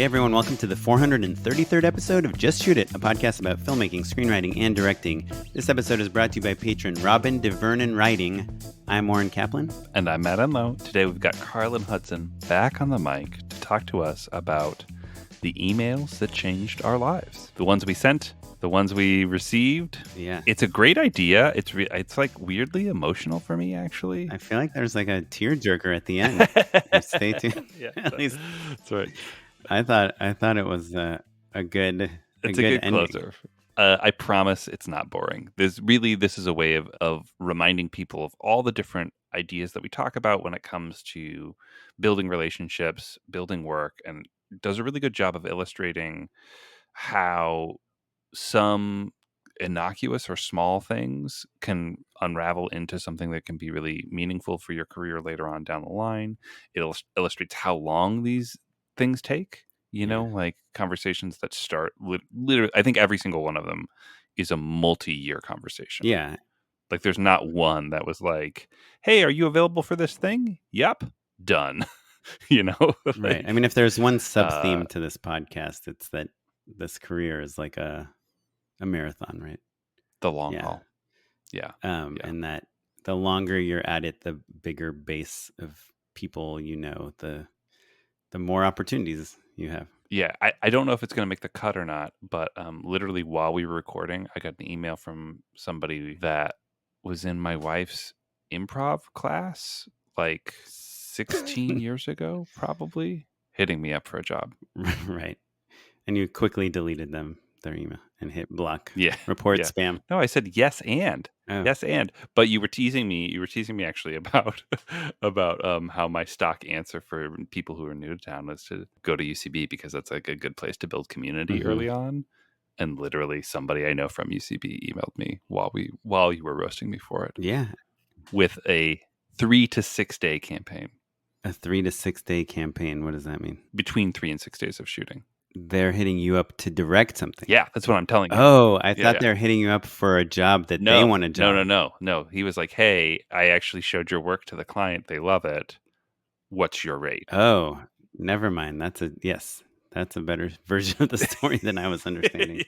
Hey everyone, welcome to the 433rd episode of Just Shoot It, a podcast about filmmaking, screenwriting, and directing. This episode is brought to you by patron Robin DeVernon Writing. I'm Warren Kaplan. And I'm Matt Enlow. Today we've got Carlin Hudson back on the mic to talk to us about the emails that changed our lives. The ones we sent, the ones we received. Yeah. It's a great idea. It's like weirdly emotional for me, actually. I feel like there's like a tearjerker at the end. Stay tuned. Yeah, at least that's right. I thought it was a good good ending. Closer. I promise it's not boring. This is a way of reminding people of all the different ideas that we talk about when it comes to building relationships, building work, and does a really good job of illustrating how some innocuous or small things can unravel into something that can be really meaningful for your career later on down the line. It illustrates how long these things take, like conversations that start literally. I think every single one of them is a multi-year conversation. Yeah. Like there's not one that was like, hey, are you available for this thing? Yep. Done. Right. I mean, if there's one sub-theme to this podcast, it's that this career is like a marathon, right? The long haul. Yeah. And that the longer you're at it, the bigger base of people, the more opportunities you have. Yeah. I don't know if it's going to make the cut or not, but literally while we were recording, I got an email from somebody that was in my wife's improv class, like 16 years ago, probably, hitting me up for a job. Right. And you quickly deleted their email and hit block. Yeah. Report spam. No, I said yes and. Oh. Yes and. But you were teasing me. You were teasing me actually about how my stock answer for people who are new to town was to go to UCB because that's like a good place to build community early on. And literally somebody I know from UCB emailed me while you were roasting me for it. Yeah. With a 3 to 6 day campaign. A 3 to 6 day campaign. What does that mean? Between 3 and 6 days of shooting. They're hitting you up to direct something. Yeah, that's what I'm telling you. Oh, I thought they're hitting you up for a job that they want a job. No. He was like, hey, I actually showed your work to the client. They love it. What's your rate? Oh, never mind. That's a better version of the story than I was understanding.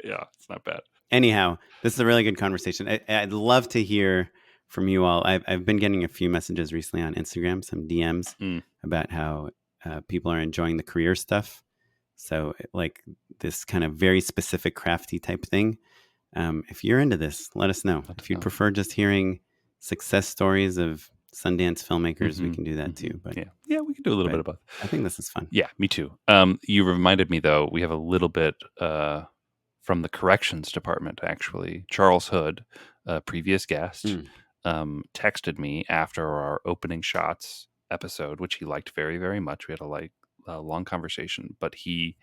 Yeah, it's not bad. Anyhow, this is a really good conversation. I'd love to hear from you all. I've been getting a few messages recently on Instagram, some DMs about how people are enjoying the career stuff. So like this kind of very specific crafty type thing. If you're into this, let us know. If you'd prefer just hearing success stories of Sundance filmmakers, we can do that too. But yeah, we can do a little bit of both. I think this is fun. Yeah, me too. You reminded me though, we have a little bit from the corrections department actually. Charles Hood, a previous guest, texted me after our opening shots episode, which he liked very, very much. We had a long conversation, but he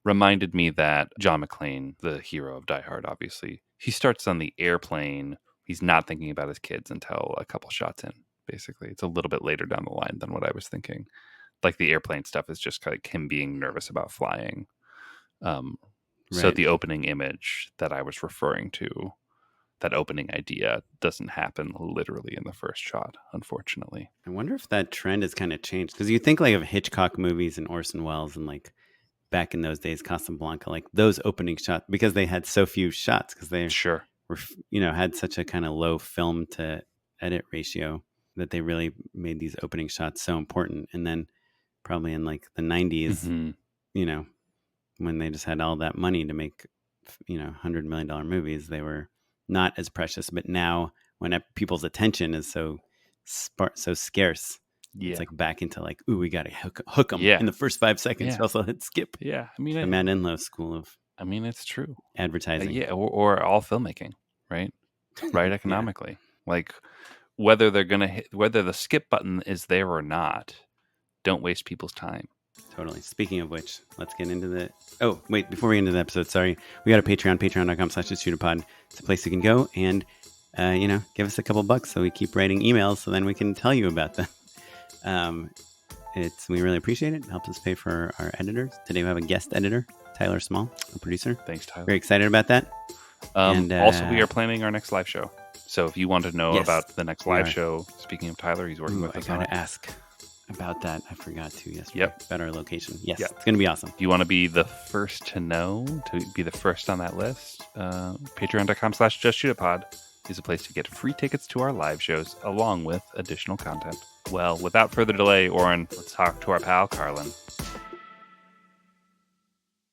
reminded me that John McClane, the hero of Die Hard, obviously, he starts on the airplane. He's not thinking about his kids until a couple shots in. Basically, it's a little bit later down the line than what I was thinking. Like the airplane stuff is just like him being nervous about flying. So the opening image that I was referring to, that opening idea, doesn't happen literally in the first shot, unfortunately. I wonder if that trend has kind of changed, because you think like of Hitchcock movies and Orson Welles and like back in those days, Casablanca, like those opening shots, because they had so few shots, because they were, had such a kind of low film to edit ratio that they really made these opening shots so important. And then probably in like the 90s, when they just had all that money to make, $100 million movies, they were not as precious. But now when people's attention is so scarce, it's like back into like, ooh, we got to hook them in the first 5 seconds. Also hit skip. Yeah. I mean, the Matt Enlow school of it's true. Advertising. Or all filmmaking, right? Right. Economically, like whether whether the skip button is there or not, don't waste people's time. Totally. Speaking of which, let's get into the... Oh, wait, before we get into the episode, sorry. We got a Patreon, patreon.com/justshootitpod. It's a place you can go and, give us a couple bucks so we keep writing emails so then we can tell you about them. We really appreciate it. It helps us pay for our editors. Today we have a guest editor, Tyler Small, a producer. Thanks, Tyler. Very excited about that. And also, we are planning our next live show. So if you want to know about the next live show, speaking of Tyler, he's working with us on it. I gotta ask. about that. I forgot to yesterday. Yep. About our location. Yes, It's going to be awesome. Do you want to be the first to know, to be the first on that list? Patreon.com/justshootitpod is a place to get free tickets to our live shows along with additional content. Well, without further delay, Oren, let's talk to our pal, Carlin.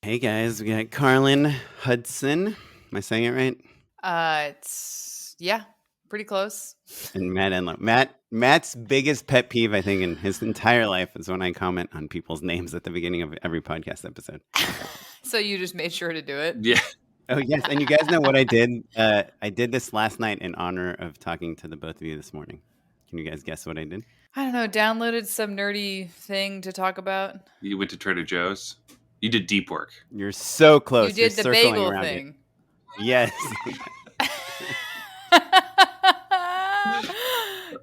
Hey guys, we got Carlin Hudson. Am I saying it right? It's pretty close. And Matt Enlow. Matt's biggest pet peeve, I think, in his entire life is when I comment on people's names at the beginning of every podcast episode. So you just made sure to do it? Yeah. Oh yes, and you guys know what I did? I did this last night in honor of talking to the both of you this morning. Can you guys guess what I did? I don't know. Downloaded some nerdy thing to talk about. You went to Trader Joe's. You did deep work. You're so close. You did You're the bagel around thing. It. Yes.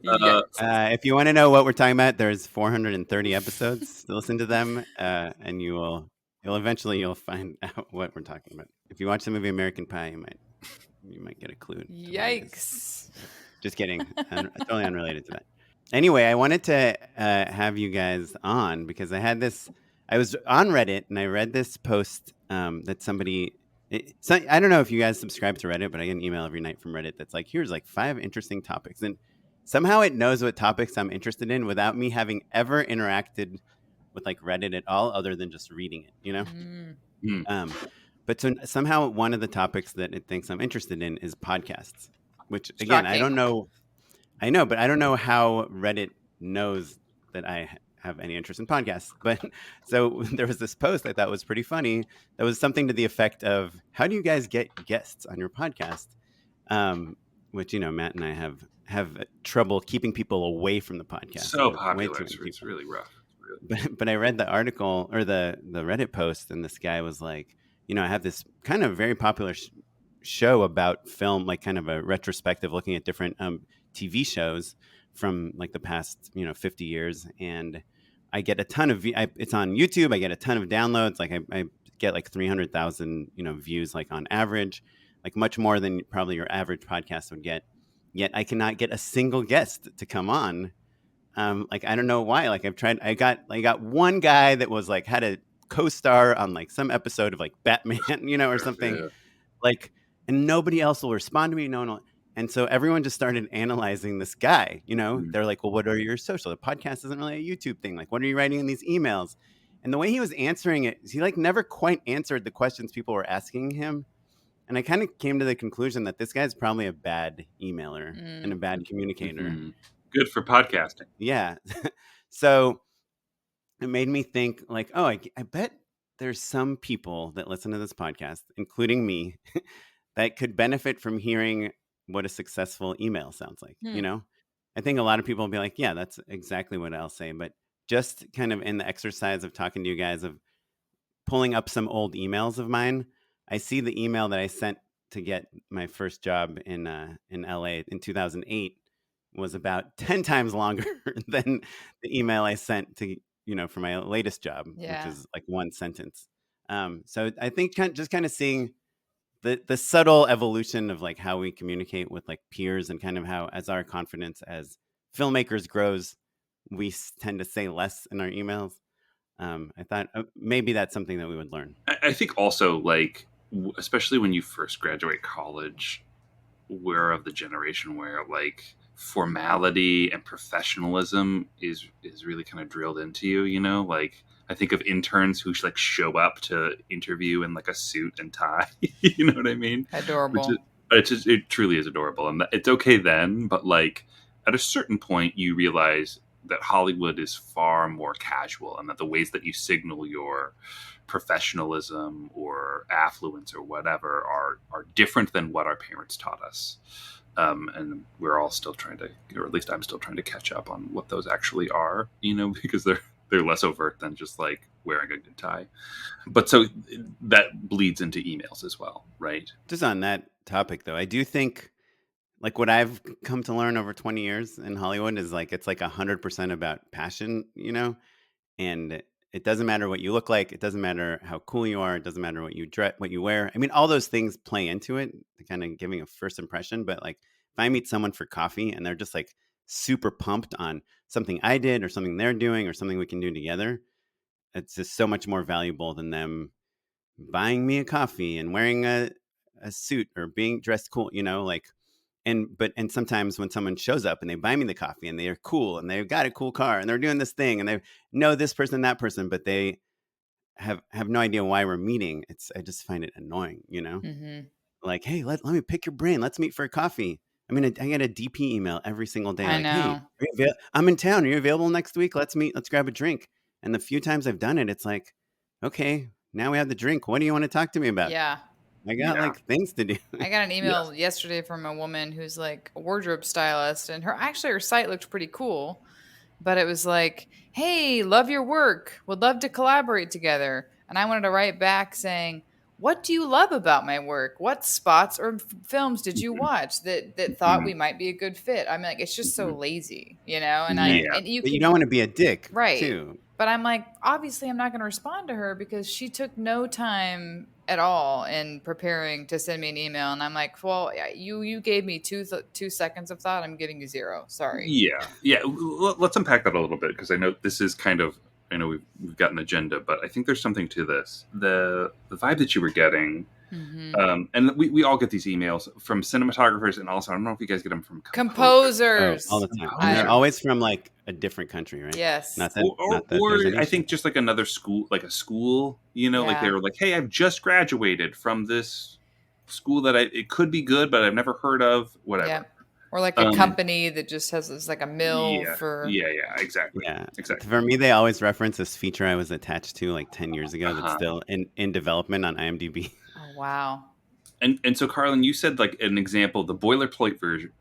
If you want to know what we're talking about, there's 430 episodes to listen to them, and you'll eventually find out what we're talking about. If you watch the movie American Pie, you might get a clue. Yikes! Just kidding. Totally unrelated to that. Anyway, I wanted to have you guys on because I was on Reddit and I read this post that somebody. I don't know if you guys subscribe to Reddit, but I get an email every night from Reddit that's like, here's like 5 interesting topics. And somehow it knows what topics I'm interested in without me having ever interacted with like Reddit at all other than just reading it, you know? But somehow one of the topics that it thinks I'm interested in is podcasts, which again, I don't know. I know, but I don't know how Reddit knows that I have any interest in podcasts. But so there was this post I thought was pretty funny. That was something to the effect of, how do you guys get guests on your podcast? Which, Matt and I have trouble keeping people away from the podcast. So popular. It's really rough. But I read the article or the Reddit post, and this guy was like, I have this kind of very popular show about film, like kind of a retrospective looking at different TV shows from like the past 50 years, and I get a ton of it's on YouTube. I get a ton of downloads. Like I get like 300,000 views like on average, like much more than probably your average podcast would get. Yet I cannot get a single guest to come on. Like I don't know why. Like I've tried. I got one guy that was like had a co-star on like some episode of like Batman, or something. Yeah. Like, and nobody else will respond to me. No one will. And so everyone just started analyzing this guy, They're like, well, what are your social? The podcast isn't really a YouTube thing. Like, what are you writing in these emails? And the way he was answering it, he like never quite answered the questions people were asking him. And I kind of came to the conclusion that this guy's probably a bad emailer and a bad communicator. Mm-hmm. Good for podcasting. Yeah. So it made me think like, oh, I bet there's some people that listen to this podcast, including me, that could benefit from hearing what a successful email sounds like. I think a lot of people will be like, yeah, that's exactly what I'll say. But just kind of in the exercise of talking to you guys, of pulling up some old emails of mine, I see the email that I sent to get my first job in LA in 2008 was about 10 times longer than the email I sent to for my latest job, which is like one sentence. So I think just kind of seeing the subtle evolution of like how we communicate with like peers, and kind of how, as our confidence as filmmakers grows, we tend to say less in our emails. I thought maybe that's something that we would learn. I think also, like, especially when you first graduate college, we're of the generation where like formality and professionalism is really kind of drilled into you. Like I think of interns who like show up to interview in like a suit and tie. You know what I mean? Adorable. It truly is adorable, and it's okay then. But like at a certain point, you realize that Hollywood is far more casual, and that the ways that you signal your professionalism or affluence or whatever are different than what our parents taught us. And we're all still trying to, or at least I'm still trying to catch up on what those actually are, because they're less overt than just like wearing a good tie. But so that bleeds into emails as well, right? Just on that topic though, I do think like what I've come to learn over 20 years in Hollywood is like, it's like 100% about passion, and it doesn't matter what you look like. It doesn't matter how cool you are. It doesn't matter what you wear. I mean, all those things play into it, kind of giving a first impression. But like, if I meet someone for coffee and they're just like super pumped on something I did or something they're doing or something we can do together. It's just so much more valuable than them buying me a coffee and wearing a suit or being dressed cool, like. And sometimes when someone shows up and they buy me the coffee and they're cool and they've got a cool car and they're doing this thing and they know this person, that person, but they have no idea why we're meeting. I just find it annoying, Mm-hmm. Like, hey, let me pick your brain. Let's meet for a coffee. I mean, I get a DP email every single day. I Like, hey, know. I'm in town. Are you available next week? Let's meet. Let's grab a drink. And the few times I've done it, it's like, okay, now we have the drink. What do you want to talk to me about? Yeah. I got like things to do. I got an email yesterday from a woman who's like a wardrobe stylist, and her site looked pretty cool, but it was like, "Hey, love your work. Would love to collaborate together." And I wanted to write back saying, "What do you love about my work? What spots or films did you watch that thought we might be a good fit?" I'm like, it's just so lazy, And and you But you can don't want to be a dick, right. too. But I'm like, obviously, I'm not going to respond to her because she took no time at all in preparing to send me an email. And I'm like, well, you gave me 2 seconds of thought. I'm giving you 0. Sorry. Yeah. Let's unpack that a little bit because I know this is kind of. I know we've got an agenda, but I think there's something to this. The vibe that you were getting. Mm-hmm. And we all get these emails from cinematographers, and also I don't know if you guys get them from composers. Oh, all the time. And they're always from like a different country, right? Yes. Not that there's any I think just like another school, like a school, like they were like, hey, I've just graduated from this school that it could be good, but I've never heard of, whatever. Yeah. Or like a company that just has like a mill for. Yeah, exactly. Yeah, exactly. For me, they always reference this feature I was attached to like 10 years ago that's still in development on IMDb. Oh, wow. And so, Carlin, you said like an example, the boilerplate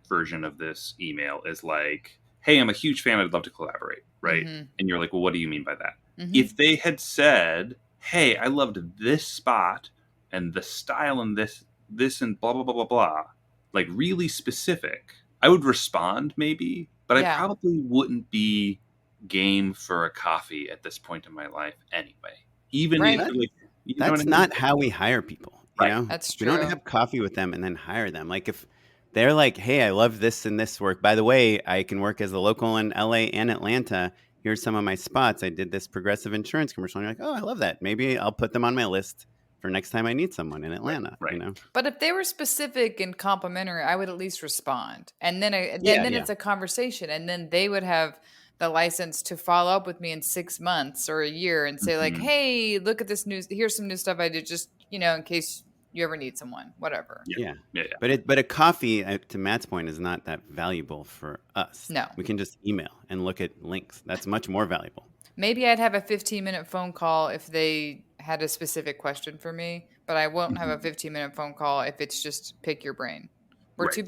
version of this email is like, hey, I'm a huge fan. I'd love to collaborate. Right. Mm-hmm. And you're like, well, what do you mean by that? Mm-hmm. If they had said, hey, I loved this spot and the style and this and blah, blah, blah, blah, blah, like really specific, I would respond maybe, but I probably wouldn't be game for a coffee at this point in my life anyway. Even if like, that's not how we hire people. You know, that's true. We don't have coffee with them and then hire them. Like if they're like, hey, I love this and this work. By the way, I can work as a local in LA and Atlanta. Here's some of my spots. I did this Progressive insurance commercial. And you're like, oh, I love that. Maybe I'll put them on my list for next time I need someone in Atlanta. Right. But if they were specific and complimentary, I would at least respond. And then it's a conversation. And then they would have the license to follow up with me in 6 months or a year and say like, hey, look at this news. Here's some new stuff I did just, in case you ever need someone, whatever. Yeah. But a coffee, to Matt's point, is not that valuable for us. No. We can just email and look at links. That's much more valuable. Maybe I'd have a 15-minute phone call if they had a specific question for me, but I won't have a 15-minute phone call if it's just pick your brain. We're too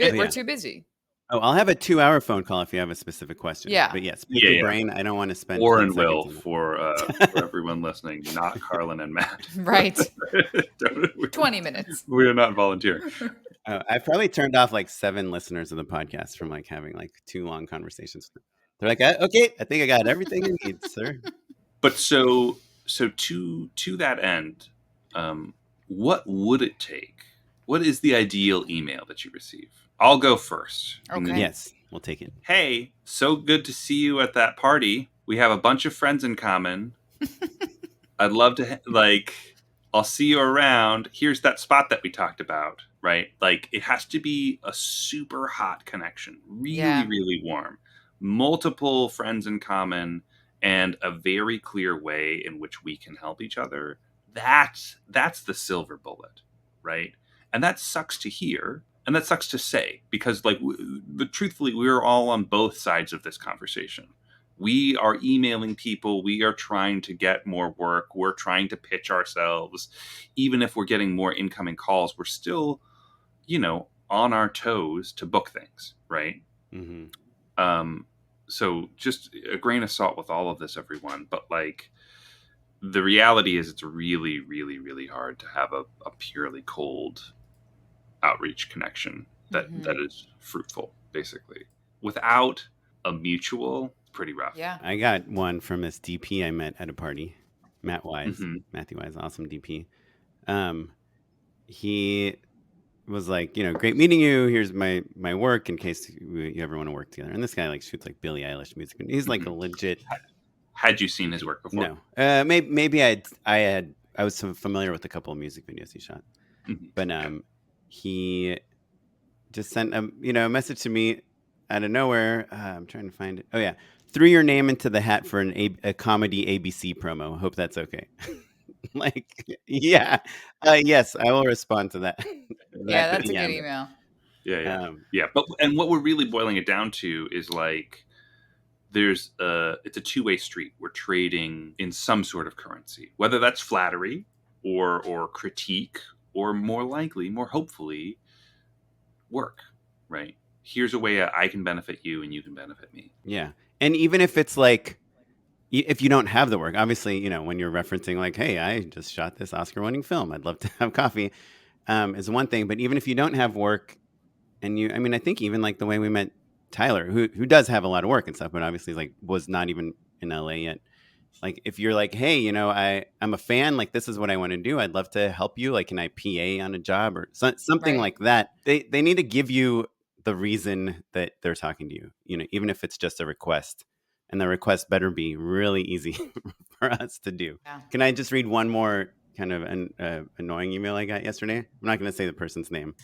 busy. Oh, I'll have a 2-hour phone call if you have a specific question. Yeah. But yes, pick your brain. I don't want to spend Warren will for everyone listening, not Carlin and Matt. Right. 20 minutes. We are not volunteering. I've probably turned off like 7 listeners of the podcast from like having like too long conversations. They're like, okay, I think I got everything I need, sir. But so to that end, what would it take? What is the ideal email that you receive? I'll go first. Okay. Yes, we'll take it. Hey, so good to see you at that party. We have a bunch of friends in common. I'd love to, I'll see you around. Here's that spot that we talked about, right? Like, it has to be a super hot connection. Really, really warm. Multiple friends in common and a very clear way in which we can help each other. That's the silver bullet, right? And that sucks to hear. And that sucks to say because, but truthfully, we're all on both sides of this conversation. We are emailing people. We are trying to get more work. We're trying to pitch ourselves. Even if we're getting more incoming calls, we're still, on our toes to book things, right? Mm-hmm. So just a grain of salt with all of this, everyone. But the reality is it's really, really, really hard to have a purely cold outreach connection that is fruitful, basically. Without a mutual, pretty rough. Yeah. I got one from this DP I met at a party, Matt Wise. Matthew Wise, awesome DP. He was like, great meeting you. Here's my work in case you ever want to work together. And this guy like shoots like Billie Eilish music. He's like a legit. Had you seen his work before? No. Maybe I was familiar with a couple of music videos he shot, but he just sent a message to me out of nowhere. I'm trying to find it. Oh yeah, threw your name into the hat for a comedy ABC promo. Hope that's okay. Like, yeah, yes, I will respond to that. Yeah, that's a good email. Yeah. But what we're really boiling it down to is like, it's a two-way street. We're trading in some sort of currency, whether that's flattery or critique, or more likely, more hopefully, work. Right? Here's a way I can benefit you and you can benefit me. Yeah, and even if it's like, if you don't have the work, obviously, when you're referencing like, hey, I just shot this Oscar-winning film, I'd love to have coffee, is one thing. But even if you don't have work, and I think even like the way we met Tyler, who does have a lot of work and stuff, but obviously like was not even in LA yet. Like if you're like, hey, I'm a fan, like this is what I want to do. I'd love to help you. Like, can I PA on a job or something like that? They need to give you the reason that they're talking to you, even if it's just a request. And the request better be really easy for us to do. Yeah. Can I just read one more kind of an annoying email I got yesterday? I'm not going to say the person's name,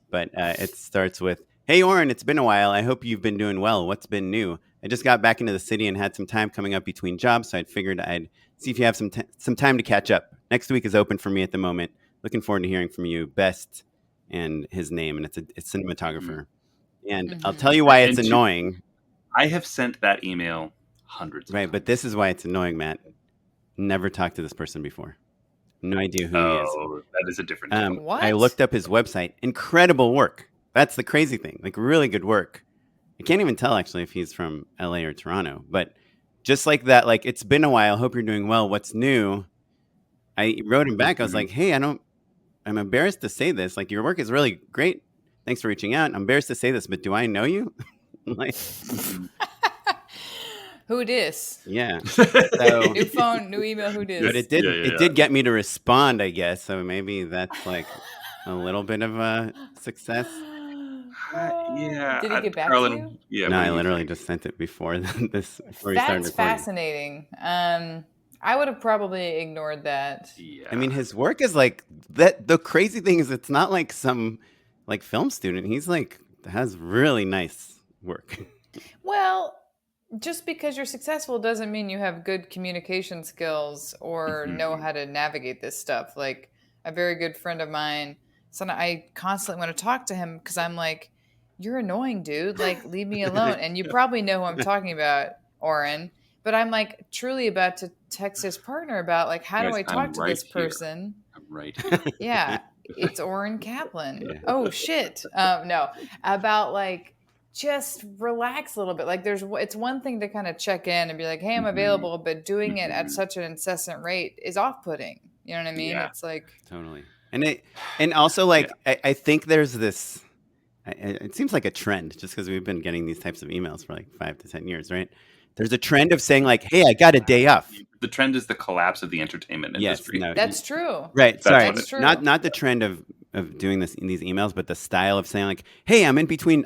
but it starts with, hey, Oren, it's been a while. I hope you've been doing well. What's been new? I just got back into the city and had some time coming up between jobs, so I figured I'd see if you have some time to catch up. Next week is open for me at the moment. Looking forward to hearing from you. Best, and his name, and it's a cinematographer. Mm-hmm. And I'll tell you why it's annoying. I have sent that email hundreds of times. Right, but this is why it's annoying, Matt. Never talked to this person before. No idea who he is. Oh, that is a different what? I looked up his website. Incredible work. That's the crazy thing. Like, really good work. I can't even tell, actually, if he's from LA or Toronto. But just like that, like, it's been a while. Hope you're doing well. What's new? I wrote him back. I was like, hey, I'm embarrassed to say this. Like, your work is really great. Thanks for reaching out. I'm embarrassed to say this, but do I know you? Like, who dis? Yeah. So, new phone, new email, who dis? But it did get me to respond, I guess. So maybe that's like a little bit of a success. Yeah. Did he get back to you? Yeah. No, I literally just sent it before this. Before he started recording. That's fascinating. I would have probably ignored that. Yeah. I mean, his work is like that. The crazy thing is, it's not like some like film student. He's like has really nice work. Well, just because you're successful doesn't mean you have good communication skills or know how to navigate this stuff. Like a very good friend of mine, so I constantly want to talk to him because I'm like, you're annoying, dude. Like, leave me alone. And you probably know who I'm talking about, Oren. But I'm like truly about to text his partner about like, how do I talk to this person? I'm right here. Yeah, it's Oren Kaplan. Yeah. Oh shit. No, about like, just relax a little bit. Like it's one thing to kind of check in and be like, hey, I'm available, but doing it at such an incessant rate is off-putting. You know what I mean? Yeah. It's like totally. And also like, I think there's this, it seems like a trend just because we've been getting these types of emails for like 5 to 10 years, right? There's a trend of saying like, hey, I got a day off. The trend is the collapse of the entertainment industry. No, that's true. Right. Sorry. That's true. Not the trend of doing this in these emails, but the style of saying like, hey, I'm in between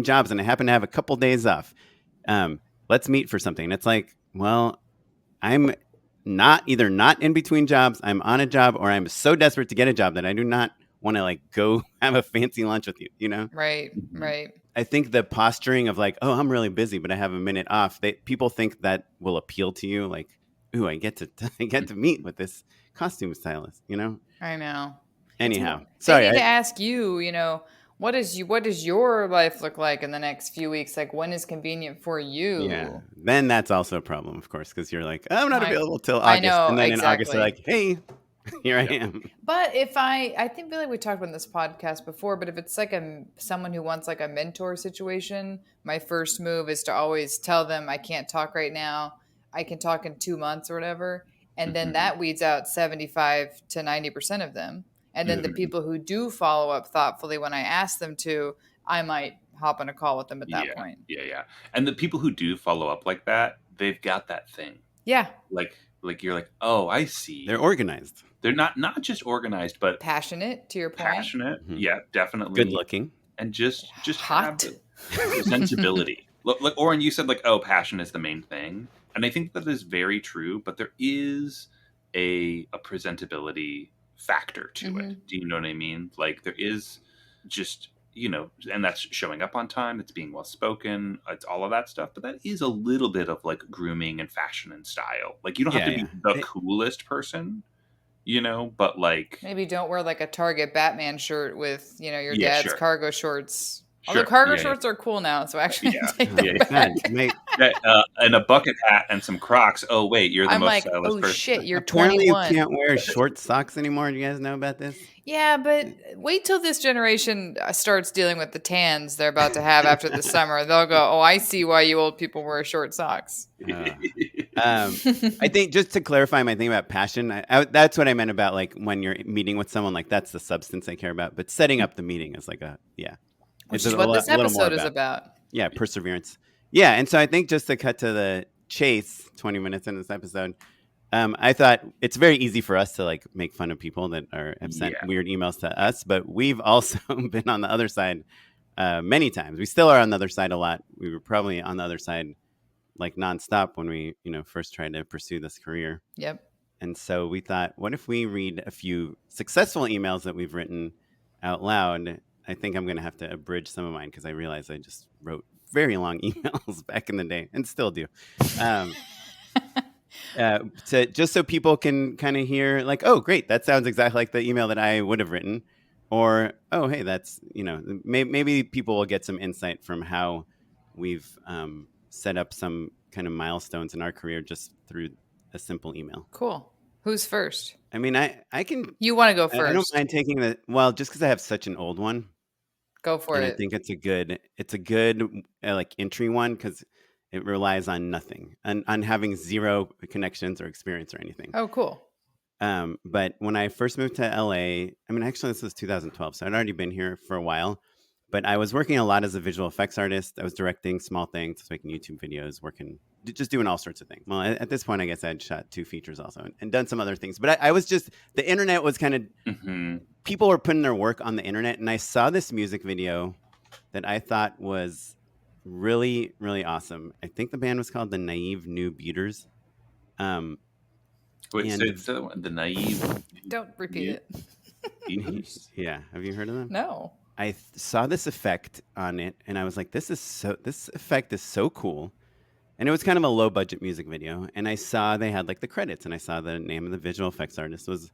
jobs and I happen to have a couple days off. Let's meet for something. And it's like, well, I'm either not in between jobs, I'm on a job, or I'm so desperate to get a job that I do not want to like go have a fancy lunch with you, Right. I think the posturing of like, oh, I'm really busy, but I have a minute off. People think that will appeal to you. Like, ooh, I get to meet with this costume stylist, I know. Anyhow, sorry. I need to ask you, what does your life look like in the next few weeks? Like, when is convenient for you? Yeah. Then that's also a problem, of course, because you're like, I'm not available till August. I know, and then exactly. In August, they're like, hey, here I am. But if I feel like we talked about this podcast before, but if it's like someone who wants like a mentor situation, my first move is to always tell them I can't talk right now. I can talk in 2 months or whatever. And then that weeds out 75 to 90% of them. And then the people who do follow up thoughtfully when I ask them to, I might hop on a call with them at that point. Yeah. And the people who do follow up like that, they've got that thing. Yeah. Like Like you're like, oh, I see. They're organized. They're not just organized, but passionate. To your point, passionate. Mm-hmm. Yeah, definitely. Good looking, and just hot. have presentability. Look, Oren, you said like, oh, passion is the main thing, and I think that is very true. But there is a presentability factor to it. Do you know what I mean? Like there is just, and that's showing up on time. It's being well spoken. It's all of that stuff. But that is a little bit of like grooming and fashion and style. Like you don't have to be the coolest person, but like maybe don't wear like a Target Batman shirt with, your dad's cargo shorts. Although cargo shorts are cool now, so actually take them back. And a bucket hat and some Crocs. Oh wait, you're the most stylish person. Shit, you're apparently 21. You can't wear short socks anymore. Do you guys know about this? Yeah, but wait till this generation starts dealing with the tans they're about to have after the summer. They'll go, oh, I see why you old people wear short socks. I think just to clarify my thing about passion, that's what I meant about like when you're meeting with someone, like that's the substance I care about. But setting up the meeting is like which is what this episode is about. Yeah, perseverance. Yeah, and so I think just to cut to the chase, 20 minutes in this episode, I thought it's very easy for us to like make fun of people that have sent weird emails to us, but we've also been on the other side many times. We still are on the other side a lot. We were probably on the other side like nonstop when we, first tried to pursue this career. Yep. And so we thought, what if we read a few successful emails that we've written out loud? I think I'm going to have to abridge some of mine because I realized I just wrote very long emails back in the day and still do. Just so people can kind of hear like, oh, great, that sounds exactly like the email that I would have written. Or, oh, hey, that's, maybe people will get some insight from how we've set up some kind of milestones in our career just through a simple email. Cool. Who's first? I mean, I can. You want to go first? I don't mind taking just because I have such an old one. Go for it. I think it's a good like entry one because it relies on nothing and on having zero connections or experience or anything. Oh, cool. But when I first moved to LA, I mean, actually, this was 2012, so I'd already been here for a while. But I was working a lot as a visual effects artist. I was directing small things, making YouTube videos, just doing all sorts of things. Well, at this point, I guess I'd shot 2 features also and done some other things. But I was just, the internet was kind of, people were putting their work on the internet. And I saw this music video that I thought was really, really awesome. I think the band was called the Naive New Beaters. Wait, so the Naive... Don't repeat it. Beaters? Yeah. Have you heard of them? No. I saw this effect on it, and I was like, this effect is so cool. And it was kind of a low-budget music video. And I saw they had, like, the credits, and I saw the name of the visual effects artist was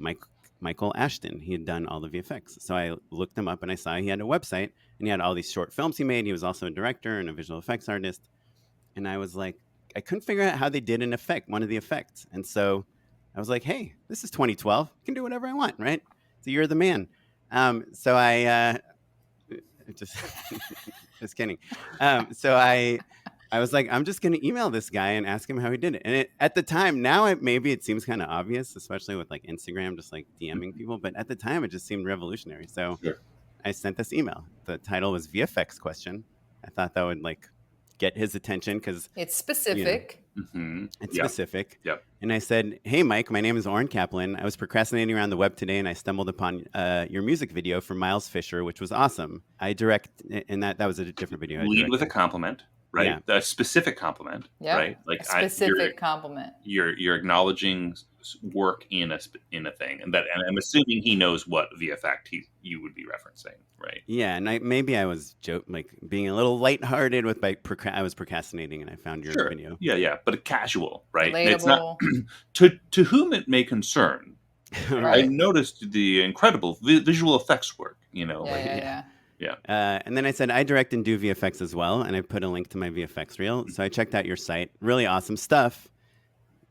Michael Ashton. He had done all the VFX. So I looked him up, and I saw he had a website, and he had all these short films he made. He was also a director and a visual effects artist. And I was like, I couldn't figure out how they did one of the effects. And so I was like, hey, this is 2012. I can do whatever I want, right? So you're the man. So I just kidding. So I was like, I'm just going to email this guy and ask him how he did it. And at the time, now maybe it seems kind of obvious, especially with like Instagram, just like DMing people. But at the time, it just seemed revolutionary. So I sent this email. The title was VFX question. I thought that would like get his attention because it's specific. It's specific. Yep. And I said, hey, Mike, my name is Oren Kaplan. I was procrastinating around the web today, and I stumbled upon your music video for Miles Fisher, which was awesome. I direct, and that was a different video. Lead with a compliment, right? Yeah. A specific compliment, right? Like a specific compliment. You're acknowledging work in a thing, and I'm assuming he knows what the effect you would be referencing, right? Yeah, and maybe I was being a little lighthearted with I was procrastinating, and I found your video. Yeah, but casual, right? Relatable. It's not to whom it may concern. Right. I noticed the incredible visual effects work. Yeah. And then I said, I direct and do VFX as well, and I put a link to my VFX reel. So I checked out your site. Really awesome stuff.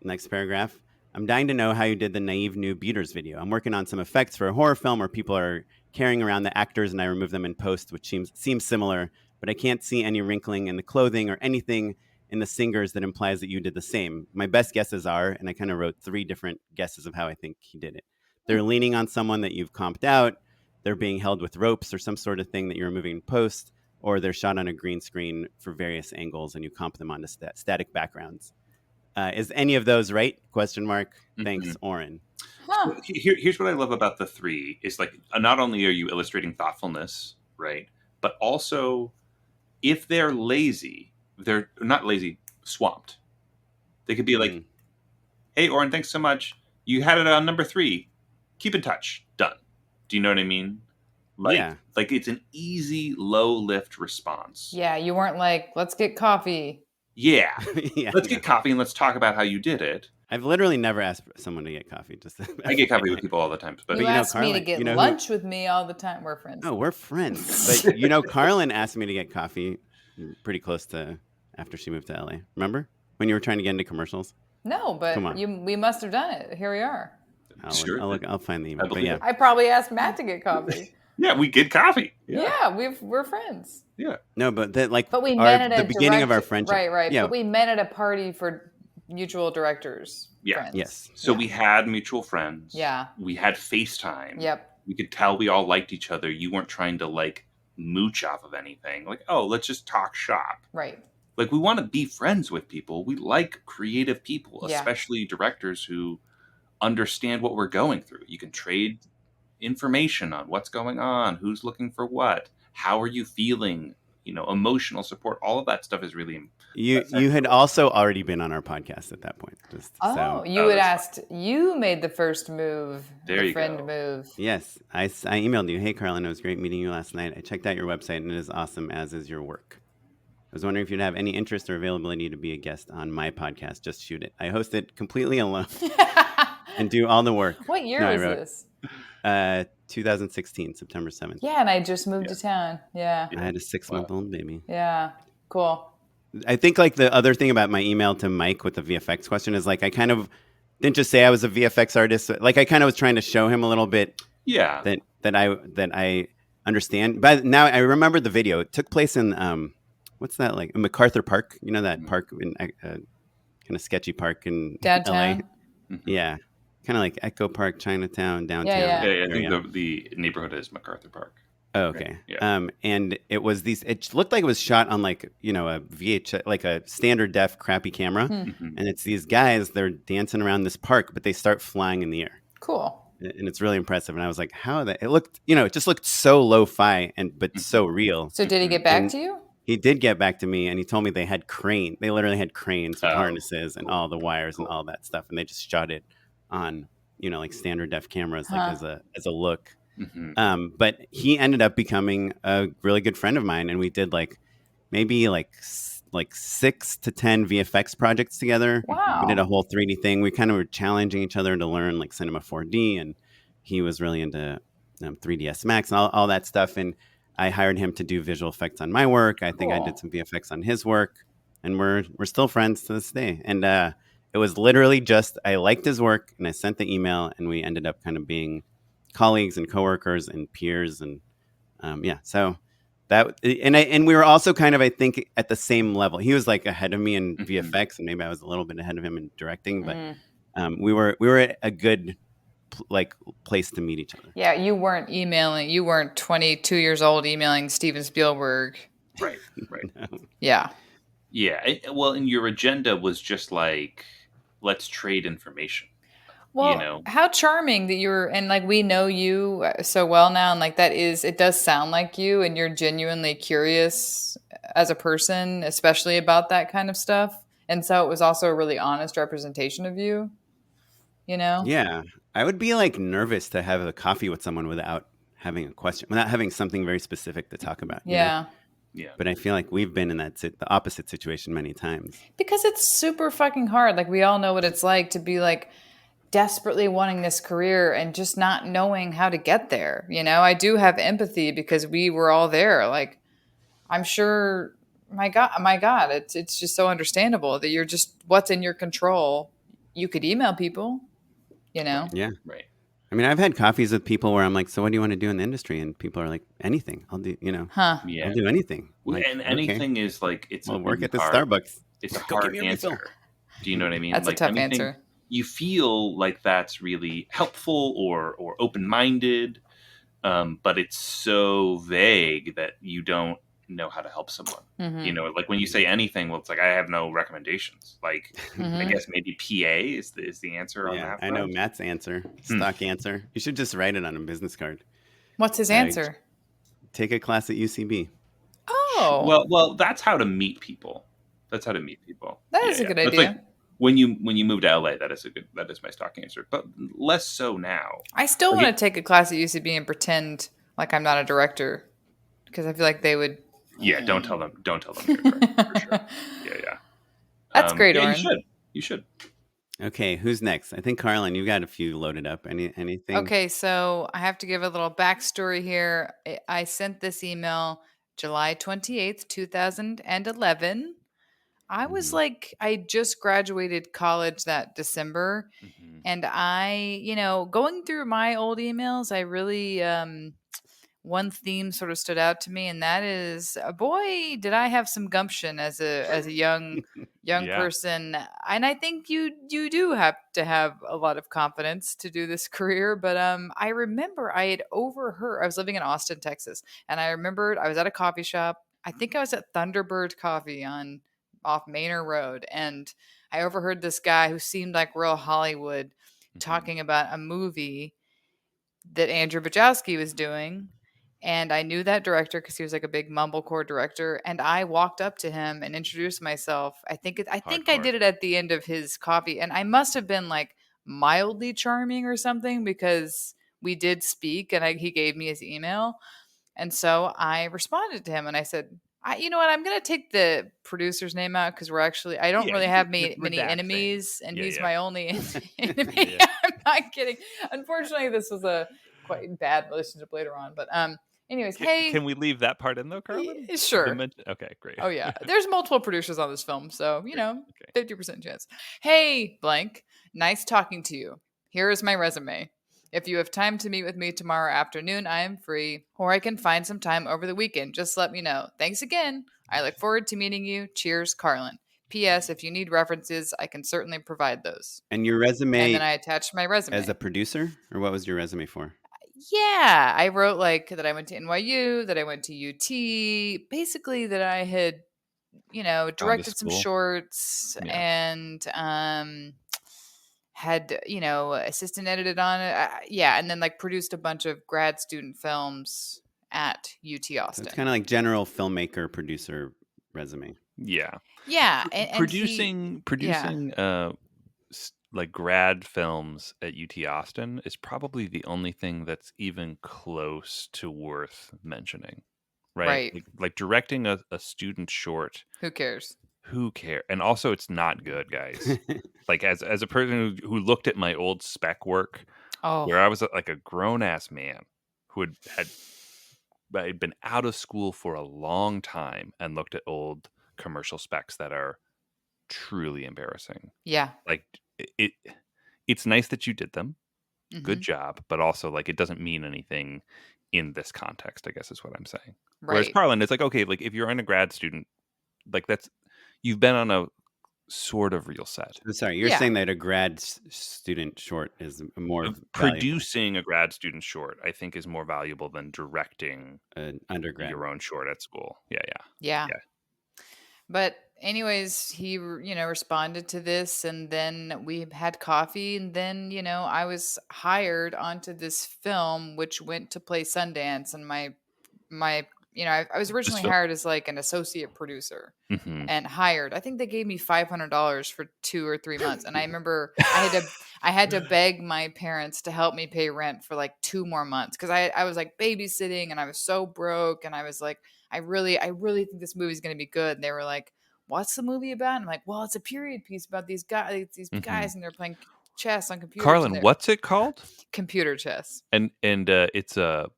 Next paragraph. I'm dying to know how you did the Naive New Beaters video. I'm working on some effects for a horror film where people are carrying around the actors and I remove them in post, which seems similar, but I can't see any wrinkling in the clothing or anything in the singers that implies that you did the same. My best guesses are, and I kind of wrote 3 different guesses of how I think he did it. They're leaning on someone that you've comped out, they're being held with ropes or some sort of thing that you're removing in post, or they're shot on a green screen for various angles and you comp them onto static backgrounds. Is any of those right? Question mark. Thanks, Oren. Huh. So here's what I love about the 3 is like not only are you illustrating thoughtfulness, right, but also if they're lazy, they're not lazy, swamped. They could be like, "Hey, Oren, thanks so much. You had it on number 3. Keep in touch. Done." Do you know what I mean? Like it's an easy, low lift response. Yeah, you weren't like, let's get coffee. Yeah. Let's get coffee and let's talk about how you did it. I've literally never asked someone to get coffee. I get coffee with people all the time. But you ask me to get lunch with me all the time. We're friends. Oh, we're friends. But Carlin asked me to get coffee pretty close to after she moved to LA. Remember when you were trying to get into commercials? No, but we must have done it. Here we are. I'll find the email. But yeah, I probably asked Matt to get coffee. Yeah, we get coffee. Yeah, we're friends. Yeah. No, but we met at the beginning of our friendship. Right. Yeah. But we met at a party for mutual directors. Yeah. Friends. Yes. So we had mutual friends. Yeah. We had FaceTime. Yep. We could tell we all liked each other. You weren't trying to like mooch off of anything. Like, oh, let's just talk shop. Right. Like we want to be friends with people. We like creative people, especially directors who understand what we're going through. You can trade information on what's going on, who's looking for what, how are you feeling, emotional support. All of that stuff is really you had also already been on our podcast at that point. You had asked, you made the first move, the friend move. Yes, I emailed you. Hey, Carlin, it was great meeting you last night. I checked out your website and it is awesome, as is your work. I was wondering if you'd have any interest or availability to be a guest on my podcast, Just Shoot It. I host it completely alone and do all the work. What year was this? 2016, September 7th. Yeah, and I just moved to town. Yeah. I had a 6-month-old baby. Yeah, cool. I think like the other thing about my email to Mike with the VFX question is like I kind of didn't just say I was a VFX artist. Like I kind of was trying to show him a little bit. Yeah. That I understand. But now I remember the video. It took place in what's that like? MacArthur Park. You know that park in kind of sketchy park in downtown. LA. Yeah. Kind of like Echo Park, Chinatown, downtown. Yeah. I think the neighborhood is MacArthur Park. Oh, okay. Right? Yeah. And it was it looked like it was shot on like, a VHS, like a standard def crappy camera. Mm-hmm. And it's these guys, they're dancing around this park, but they start flying in the air. Cool. And it's really impressive. And I was like, it looked, it just looked so lo-fi but so real. So did he get back to you? He did get back to me and he told me they had they literally had cranes with harnesses and all the wires and all that stuff. And they just shot it on, like standard def cameras, like as a look. Mm-hmm. But he ended up becoming a really good friend of mine. And we did maybe 6 to 10 VFX projects together. Wow. We did a whole 3D thing. We kind of were challenging each other to learn like Cinema 4D. And he was really into 3ds Max and all that stuff. And I hired him to do visual effects on my work. I think I did some VFX on his work, and we're still friends to this day. And it was literally just I liked his work, and I sent the email, and we ended up kind of being colleagues and coworkers and peers, and So that and we were also kind of I think at the same level. He was like ahead of me in VFX, and maybe I was a little bit ahead of him in directing, but we were at a good place to meet each other. Yeah, you weren't emailing. You weren't 22 years old emailing Steven Spielberg. Right. No. Yeah. Yeah. Well, and your agenda was just like, let's trade information. Well, how charming that you're, and we know you so well now, and it does sound like you, and you're genuinely curious as a person, especially about that kind of stuff. And so it was also a really honest representation of you. Yeah. I would be nervous to have a coffee with someone without having a question, without having something very specific to talk about. Yeah. Yeah. But I feel like we've been in the opposite situation many times. Because it's super fucking hard. We all know what it's like to be desperately wanting this career and just not knowing how to get there. I do have empathy because we were all there. I'm sure, my God, it's just so understandable that you're just what's in your control. You could email people. Yeah. Right. I mean, I've had coffees with people where I'm like, so what do you want to do in the industry? And people are like, anything. I'll do, Yeah. I'll do anything. And anything is it's I'll work at the hard. Starbucks. It's a hard answer. Do you know what I mean? That's a tough answer. You feel like that's really helpful or open-minded, but it's so vague that you don't know how to help someone. Mm-hmm. You know, like when you say anything, well, it's like I have no recommendations. Like Mm-hmm. I guess maybe PA is the answer on that. I know Matt's answer, stock answer. You should just write it on a business card. What's his answer? Take a class at UCB. Oh, well, that's how to meet people. That's how to meet people. That is a good That's idea. like when you move to LA, that is my stock answer, but less so now. I still want to take a class at UCB and pretend like I'm not a director, because I feel like they would. Yeah, don't tell them. Don't tell them you're a director, for sure. Yeah. That's great, yeah, Oren. You should. Okay, who's next? I think Carlin, you got a few loaded up. Anything? Okay, so I have to give a little backstory here. I sent this email July 28th, 2011. I was like, I just graduated college that December. Mm-hmm. And I, going through my old emails, I really, one theme sort of stood out to me, and that is, boy, did I have some gumption as a young Yeah. person. And I think you do have to have a lot of confidence to do this career. But I remember I had overheard. I was living in Austin, Texas, and I remembered I was at a coffee shop. I think I was at Thunderbird Coffee off Manor Road, and I overheard this guy who seemed like real Hollywood talking about a movie that Andrew Bajowski was doing. And I knew that director because he was like a big mumblecore director. And I walked up to him and introduced myself. I think I did it at the end of his coffee, and I must have been like mildly charming or something, because we did speak, and he gave me his email. And so I responded to him and I said, you know what? I'm going to take the producer's name out, because I don't really have many enemies, and he's my only enemy. I'm not kidding. Unfortunately, this was a quite bad relationship later on. But anyways, Can we leave that part in though, Carlin? Sure. Okay, great. Oh yeah, there's multiple producers on this film, so 50% chance. Hey, blank. Nice talking to you. Here is my resume. If you have time to meet with me tomorrow afternoon, I am free, or I can find some time over the weekend. Just let me know. Thanks again. I look forward to meeting you. Cheers, Carlin. P.S. If you need references, I can certainly provide those. And your resume. And then I attached my resume. As a producer, or what was your resume for? Yeah, I wrote like that I went to NYU, that I went to UT, basically that I had, directed some shorts and had, assistant edited on it. And then like produced a bunch of grad student films at UT Austin. So it's kind of like general filmmaker producer resume. Yeah. Yeah. Producing like grad films at UT Austin is probably the only thing that's even close to worth mentioning. Right. Like directing a student short. Who cares? And also it's not good, guys. Like as a person who looked at my old spec work, where I was like a grown ass man who had been out of school for a long time and looked at old commercial specs that are truly embarrassing. Yeah. Like it's nice that you did them. Mm-hmm. Good job. But also like it doesn't mean anything in this context, I guess is what I'm saying. Right. Whereas Carlin, it's like, okay, like if you're an grad student, like you've been on a sort of real set. Sorry, you're saying that a grad student short is more producing a grad student short, I think, is more valuable than directing an undergrad your own short at school. Yeah. But anyways, he responded to this, and then we had coffee, and then I was hired onto this film, which went to play Sundance, and my I was originally hired as like an associate producer, and hired. I think they gave me $500 for 2 or 3 months, and I remember I had to beg my parents to help me pay rent for like 2 more months, because I was like babysitting, and I was so broke, and I was like, I really think this movie's going to be good. And they were like, "What's the movie about?" And I'm like, "Well, it's a period piece about these guys, and they're playing chess on computers." Carlin, what's it called? Computer chess. And it's a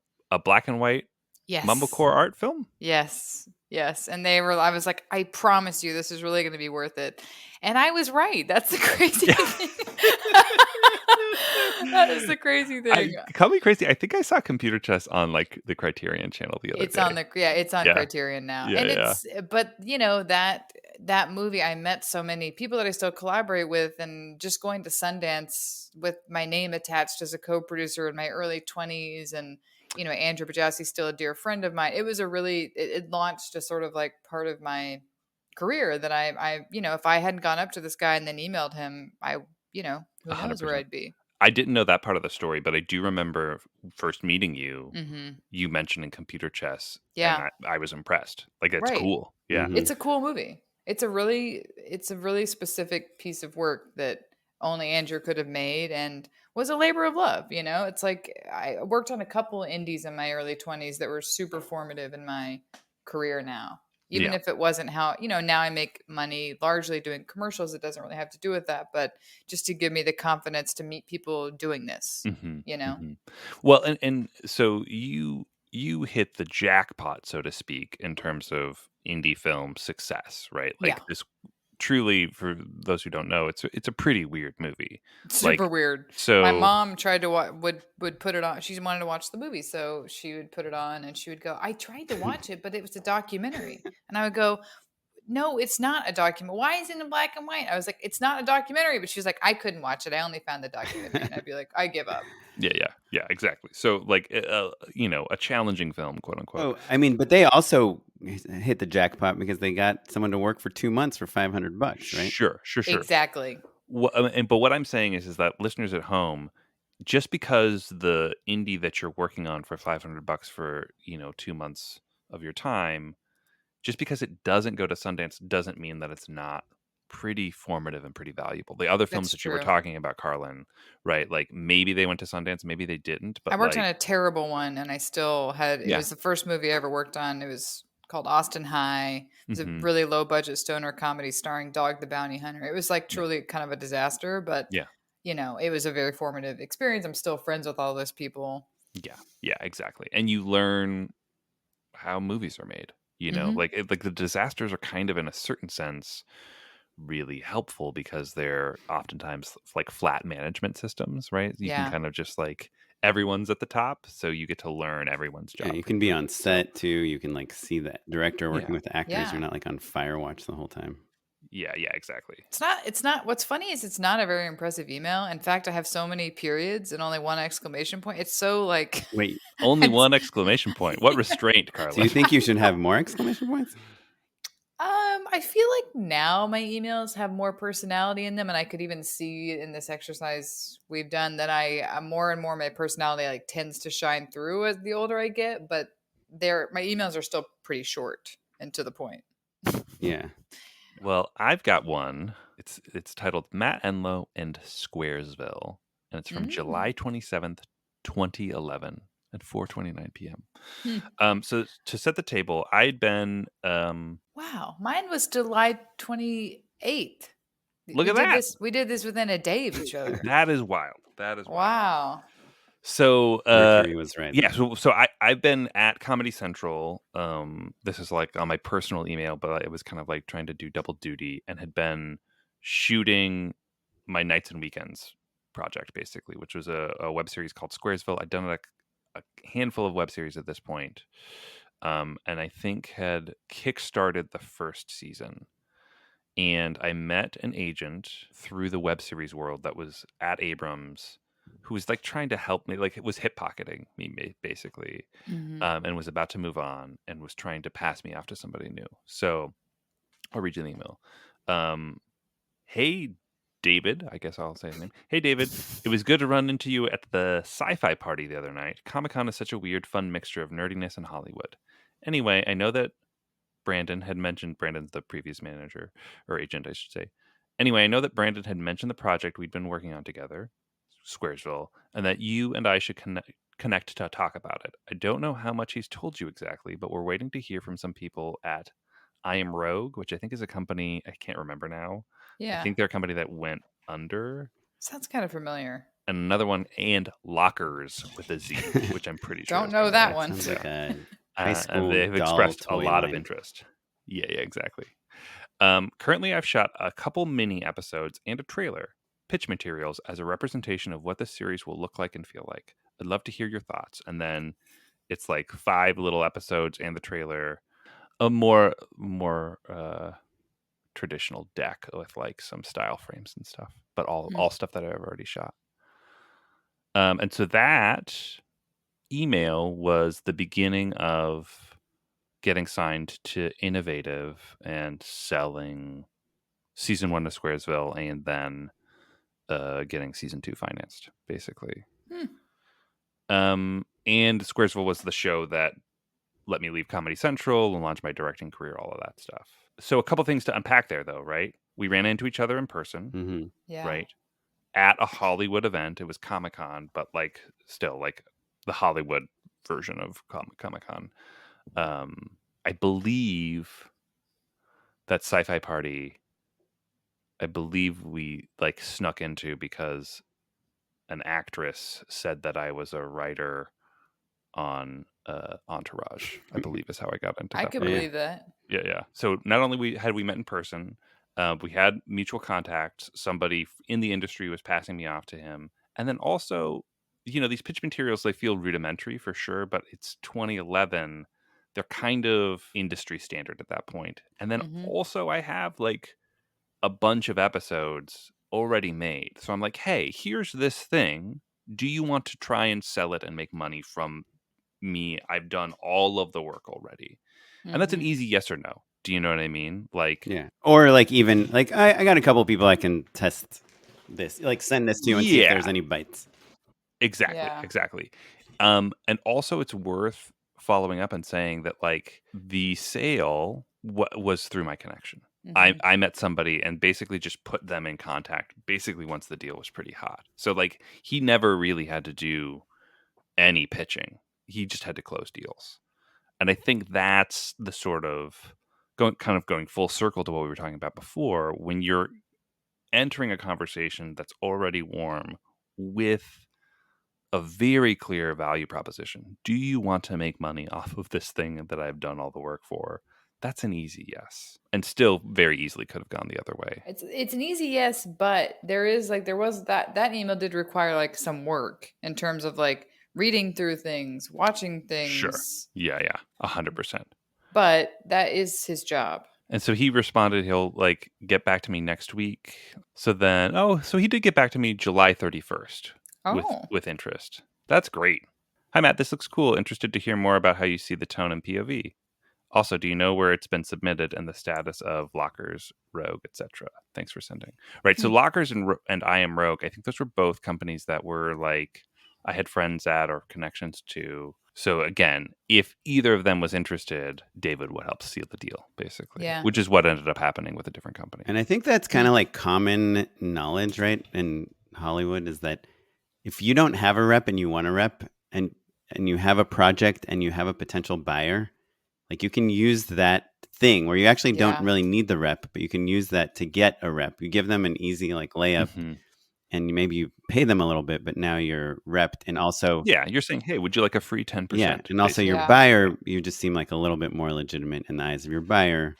black and white mumblecore art film? Yes. And I was like, I promise you this is really going to be worth it. And I was right. That's the crazy thing. That is the crazy thing. Call me crazy. I think I saw Computer Chess on like the Criterion channel the other day. It's on Criterion now. But that movie, I met so many people that I still collaborate with, and just going to Sundance with my name attached as a co-producer in my early 20s, and Andrew Bajowski's still a dear friend of mine. It was it launched a sort of like part of my career that I if I hadn't gone up to this guy and then emailed him, who knows where 100%. I'd be. I didn't know that part of the story, but I do remember first meeting you, Mm-hmm. you mentioning computer chess, Yeah. and I was impressed. Like, it's Right. cool. Yeah. Mhm. It's a cool movie. It's a really specific piece of work that only Andrew could have made and was a labor of love. It's like I worked on a couple indies in my early 20s that were super formative in my career now. Even Yeah. if it wasn't how, now I make money largely doing commercials. It doesn't really have to do with that, but just to give me the confidence to meet people doing this, Well, and so you hit the jackpot, so to speak, in terms of indie film success, right? Like, Yeah. this truly, for those who don't know, it's a pretty weird movie. Super Like, weird. so My mom tried to would put it on. She wanted to watch the movie, so she would put it on, and she would go, "I tried to watch it, but it was a documentary." And I would go, "No, it's not a document. Why is it in black and white?" I was like, "It's not a documentary." But she was like, "I couldn't watch it. I only found the documentary." And I'd be like, "I give up." yeah, exactly. So, like, a challenging film, quote unquote. Oh, I mean, but they also hit the jackpot because they got someone to work for 2 months for $500, right? Sure. Exactly. But what I'm saying is that listeners at home, just because the indie that you're working on for $500 for 2 months of your time, just because it doesn't go to Sundance doesn't mean that it's not pretty formative and pretty valuable. The other films That's that you were true. talking about, Carlin, right? Like, maybe they went to Sundance, maybe they didn't, I but worked on like, a terrible one, and I still had. It yeah, was the first movie I ever worked on. It was called Austin High. It was a really low budget stoner comedy starring Dog the Bounty Hunter. It was like yeah, truly kind of a disaster, but yeah, it was a very formative experience. I'm still friends with all those people. yeah, exactly. And you learn how movies are made. Mm-hmm. Like the disasters are kind of, in a certain sense, really helpful because they're oftentimes like flat management systems, right? You can Yeah. kind of just like, everyone's at the top, so you get to learn everyone's job. Yeah, you pretty can be on quickly. So, set too. You can like see the director working yeah, with the actors. Yeah. You're not like on fire watch the whole time. yeah, exactly. It's not what's funny is it's not a very impressive email. In fact, I have so many periods and only one exclamation point. It's so like Wait, Only it's- one exclamation point. What restraint, Carla? do you think you should have more exclamation points? I feel like now my emails have more personality in them, and I could even see in this exercise we've done that more and more my personality like tends to shine through as the older I get. But my emails are still pretty short and to the point. Yeah. Well, I've got one. It's titled Matt Enlow and Squaresville, and it's from July 27th, 2011 at 4:29 p.m. So to set the table, I'd been Wow, mine was July 28th. Look at that. We did this within a day of each other. That is wild. That is wild. Wow. So Mercury was right. Yeah, so I've been at Comedy Central. This is like on my personal email, but it was kind of like trying to do double duty, and had been shooting my Nights and Weekends project, basically, which was a web series called Squaresville. I'd done a handful of web series at this point, and I think had kickstarted the first season. And I met an agent through the web series world that was at Abrams, who was like trying to help me, like it was hip pocketing me basically, and was about to move on and was trying to pass me off to somebody new. So I'll read you the email. Hey, David, I guess I'll say his name. Hey, David, it was good to run into you at the sci-fi party the other night. Comic-Con is such a weird, fun mixture of nerdiness and Hollywood. Anyway, I know that Brandon's the previous manager, or agent, I should say. Anyway, I know that Brandon had mentioned the project we'd been working on together, Squaresville, and that you and I should connect to talk about it. I don't know how much he's told you exactly, but we're waiting to hear from some people at I Am Rogue, which I think is a company, I can't remember now. Yeah. I think they're a company that went under. Sounds kind of familiar. And another one, and Lockers with a Z, which I'm pretty sure. Don't know that one. Sounds like a high school and they've doll expressed a toy lot line. of interest. Yeah, exactly. Currently, I've shot a couple mini episodes and a trailer, pitch materials as a representation of what the series will look like and feel like. I'd love to hear your thoughts. And then it's like 5 little episodes and the trailer, a more traditional deck with like some style frames and stuff, but all stuff that I've already shot. And so that email was the beginning of getting signed to Innovative and selling season 1 of Squaresville, and then getting season 2 financed, basically. And Squaresville was the show that let me leave Comedy Central and launch my directing career, all of that stuff. So a couple things to unpack there, though, right? We ran into each other in person, right? At a Hollywood event. It was Comic-Con, but like still like the Hollywood version of Comic-Con. I believe that Sci-Fi Party, I believe we like snuck into because an actress said that I was a writer on Entourage, I believe is how I got into that. I could believe that. Yeah. So not only had we met in person, we had mutual contacts. Somebody in the industry was passing me off to him. And then also, these pitch materials, they feel rudimentary for sure, but it's 2011. They're kind of industry standard at that point. And then also I have like a bunch of episodes already made. So I'm like, hey, here's this thing. Do you want to try and sell it and make money from me? I've done all of the work already. And that's an easy yes or no. Do you know what I mean? Like, yeah. Or like even like I got a couple people I can test this, like send this to you and see if there's any bites. Exactly. And also it's worth following up and saying that like the sale was through my connection. I met somebody and basically just put them in contact basically once the deal was pretty hot. So like he never really had to do any pitching. He just had to close deals. And I think that's the sort of going full circle to what we were talking about before. When you're entering a conversation that's already warm with a very clear value proposition. Do you want to make money off of this thing that I've done all the work for? That's an easy yes, and still very easily could have gone the other way. It's an easy yes, but there was that email did require like some work in terms of like reading through things, watching things. Sure. Yeah, 100%. But that is his job. And so he responded, he'll like get back to me next week. So then, so he did get back to me July 31st with interest. That's great. Hi, Matt. This looks cool. Interested to hear more about how you see the tone in POV. Also, do you know where it's been submitted and the status of Lockers, Rogue, etc.? Thanks for sending. Right. So Lockers and I Am Rogue, I think those were both companies that were like I had friends at or connections to. So again, if either of them was interested, David would help seal the deal, basically, which is what ended up happening with a different company. And I think that's kind of like common knowledge, right? In Hollywood is that if you don't have a rep and you want a rep and you have a project and you have a potential buyer, like you can use that thing where you actually don't really need the rep, but you can use that to get a rep. You give them an easy like layup and maybe you pay them a little bit, but now you're repped. And also, you're saying, hey, would you like a free 10%? Yeah. And also your buyer, you just seem like a little bit more legitimate in the eyes of your buyer,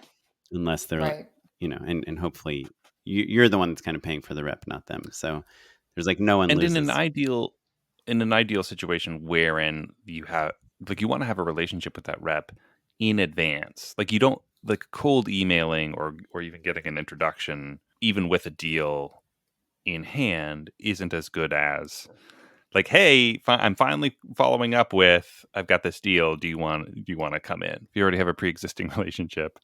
unless they're like, and hopefully you're the one that's kind of paying for the rep, not them. So there's like no one loses. And in an ideal situation wherein you have like you want to have a relationship with that rep in advance. Like you don't like cold emailing or even getting an introduction, even with a deal in hand, isn't as good as like, hey, I'm finally following up with, I've got this deal. Do you want to come in? If you already have a pre-existing relationship,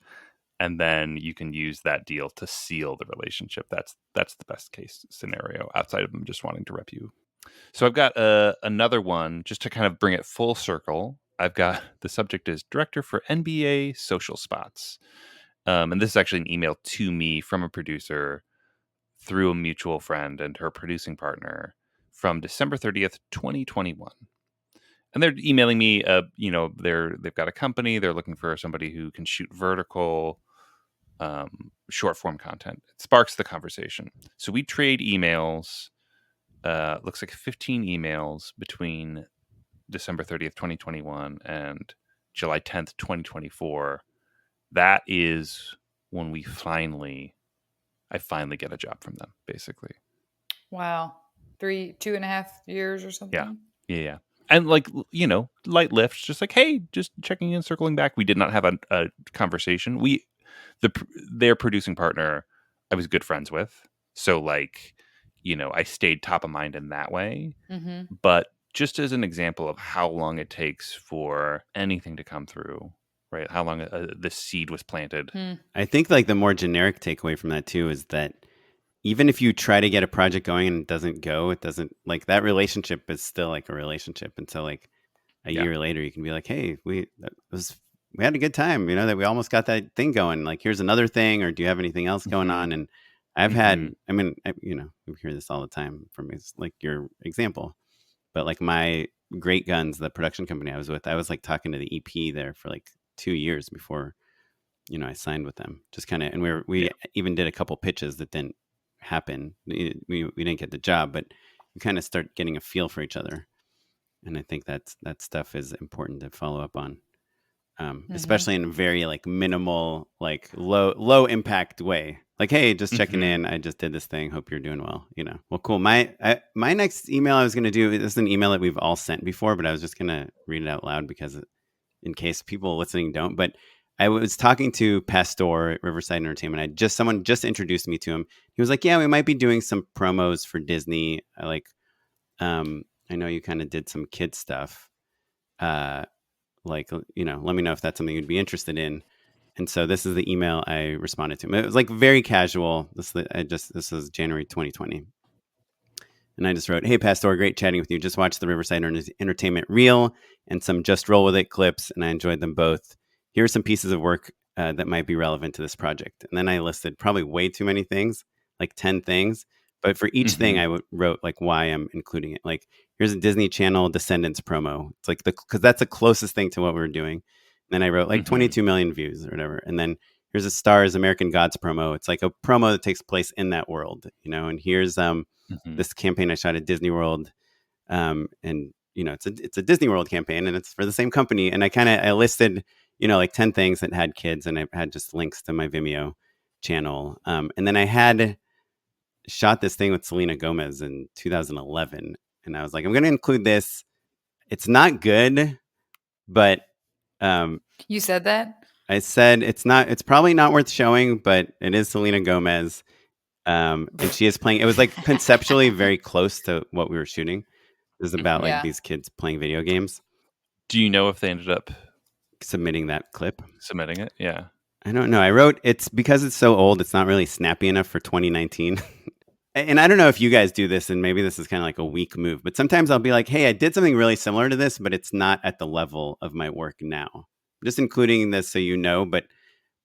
and then you can use that deal to seal the relationship. That's the best case scenario outside of them just wanting to rep you. So I've got another one just to kind of bring it full circle. I've got the subject is director for NBA social spots. And this is actually an email to me from a producer through a mutual friend and her producing partner from December 30th, 2021. And they're emailing me, they've got a company. They're looking for somebody who can shoot vertical short form content. It sparks the conversation. So we trade emails. Looks like 15 emails between December 30th, 2021 and July 10th, 2024. That is when I finally get a job from them, basically. Wow. 2.5 years or something? Yeah. And like, light lifts, just like, hey, just checking in, circling back. We did not have a conversation. Their producing partner, I was good friends with. So like, I stayed top of mind in that way. But just as an example of how long it takes for anything to come through, right? How long the seed was planted. I think like the more generic takeaway from that too is that even if you try to get a project going and it doesn't go, it doesn't, like, that relationship is still like a relationship. And so like a year later, you can be like, hey, we had a good time, that we almost got that thing going. Like, here's another thing, or do you have anything else going on? And I've had, we hear this all the time from like your example, but like my Great Guns, the production company I was with, I was like talking to the EP there for like 2 years before, I signed with them. Just kind of, and we even did a couple pitches that didn't happen. We didn't get the job, but you kind of start getting a feel for each other. And I think that stuff is important to follow up on, especially in a very like minimal, like low impact way. Like, hey, just checking in. I just did this thing. Hope you're doing well. Well, cool. My next email I was going to do, this is an email that we've all sent before, but I was just going to read it out loud because in case people listening don't. But I was talking to Pastor at Riverside Entertainment. Someone just introduced me to him. He was like, yeah, we might be doing some promos for Disney. I know you kind of did some kid stuff. Let me know if that's something you'd be interested in. And so this is the email I responded to him. It was like very casual. This is January 2020. And I just wrote, hey, Pastor, great chatting with you. Just watched the Riverside Entertainment reel and some Just Roll With It clips, and I enjoyed them both. Here are some pieces of work that might be relevant to this project. And then I listed probably way too many things, like 10 things. But for each thing, I wrote like why I'm including it. Like, here's a Disney Channel Descendants promo. It's like because that's the closest thing to what we were doing. And then I wrote like 22 million views or whatever. And then here's a Stars American Gods promo. It's like a promo that takes place in that world, And here's this campaign I shot at Disney World, and it's a Disney World campaign, and it's for the same company. And I listed like 10 things that had kids, and I had just links to my Vimeo channel. And then I had shot this thing with Selena Gomez in 2011, and I was like, I'm going to include this. It's not good, but you said that? I said it's probably not worth showing, but it is Selena Gomez. And she is playing. It was like conceptually very close to what we were shooting. It was about like these kids playing video games. Do you know if they ended up submitting that clip? Submitting it? Yeah. I don't know. I wrote, it's because it's so old, it's not really snappy enough for 2019. And I don't know if you guys do this, and maybe this is kind of like a weak move, but sometimes I'll be like, hey, I did something really similar to this, but it's not at the level of my work now. I'm just including this so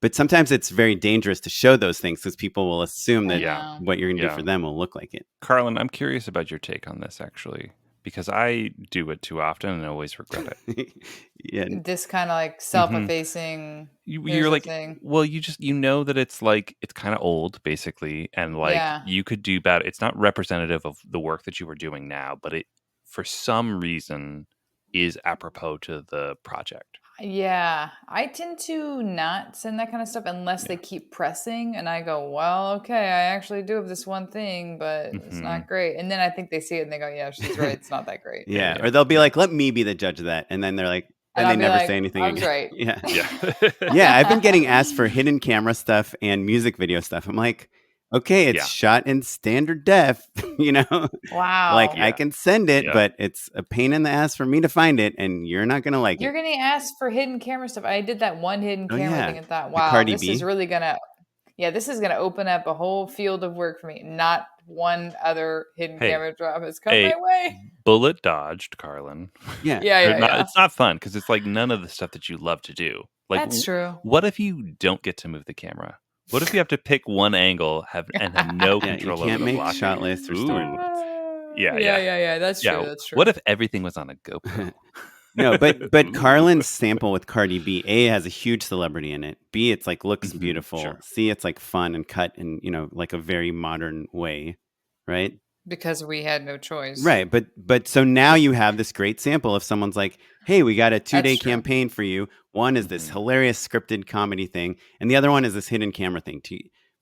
but sometimes it's very dangerous to show those things because people will assume that what you're going to do for them will look like it. Carlin, I'm curious about your take on this, actually, because I do it too often and always regret it. This kind of like self-effacing. You're like, well, you know that it's like, it's kind of old, basically. And like, you could do better. It's not representative of the work that you were doing now, but it, for some reason, is apropos to the project. Yeah, I tend to not send that kind of stuff unless they keep pressing, and I go, well, okay, I actually do have this one thing, but it's not great. And then I think they see it and they go, yeah, she's right, it's not that great. Or they'll be like, let me be the judge of that. And then they're like, and they never say anything again. Right. Yeah, I've been getting asked for hidden camera stuff and music video stuff. I'm like, okay, it's shot in standard def, Wow. Like I can send it, but it's a pain in the ass for me to find it, and you're not gonna like You're gonna ask for hidden camera stuff. I did that one hidden camera thing and thought, wow, this is really gonna open up a whole field of work for me. Not one other hidden camera drop has come my way. Bullet dodged, Carlin. Yeah. It's not fun because it's like none of the stuff that you love to do. Like, that's true. What if you don't get to move the camera? What if you have to pick one angle and have no control over the blocking? You can't make shot lists or storyboards. Yeah. That's true. That's true. What if everything was on a GoPro? No, but Carlin's sample with Cardi B, A, has a huge celebrity in it. B, it's like looks beautiful. Sure. C, it's like fun and cut in like a very modern way, right? Because we had no choice. Right. But so now you have this great sample of someone's like, hey, we got a 2-day campaign for you. One is this hilarious scripted comedy thing, and the other one is this hidden camera thing.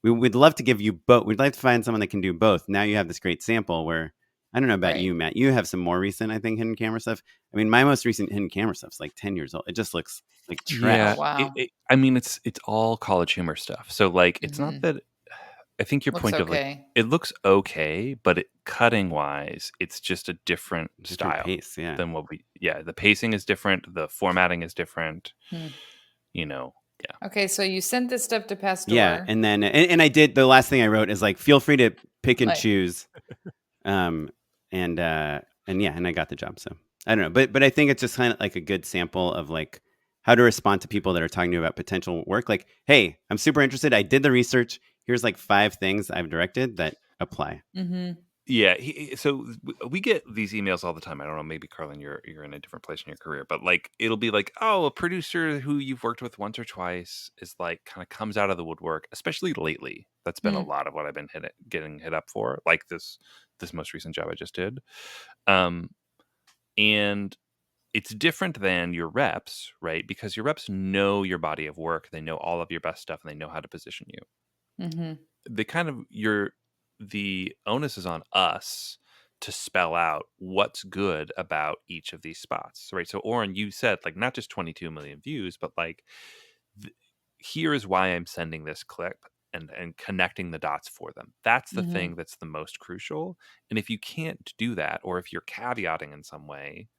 We would love to give you both. We'd like to find someone that can do both. Now you have this great sample where, I don't know about you, Matt. You have some more recent, I think, hidden camera stuff. I mean, my most recent hidden camera stuff is like 10 years old. It just looks like trash. Yeah, wow. I mean, it's all college humor stuff. So like, it's not that I think your Looks point of like okay. it looks okay, but cutting wise, it's just a different style pace, than what the pacing is different, the formatting is different. You know, yeah. Okay, so you sent this stuff to Pastor. Yeah, and then and I did. The last thing I wrote is like, feel free to pick and Like- choose, and I got the job. So I don't know, but I think it's just kind of like a good sample of like how to respond to people that are talking to you about potential work. Like, hey, I'm super interested. I did the research. Here's like 5 things I've directed that apply. Yeah, so we get these emails all the time. I don't know, maybe Carlin, you're in a different place in your career, but like it'll be like, oh, a producer who you've worked with once or twice is like kind of comes out of the woodwork, especially lately. That's been a lot of what I've been getting hit up for, like this most recent job I just did. And it's different than your reps, right? Because your reps know your body of work, they know all of your best stuff, and they know how to position you. They kind of the onus is on us to spell out what's good about each of these spots, right? So Oren, you said like not just 22 million views, but like here is why I'm sending this clip and connecting the dots for them. That's the thing that's the most crucial. And if you can't do that, or if you're caveating in some way,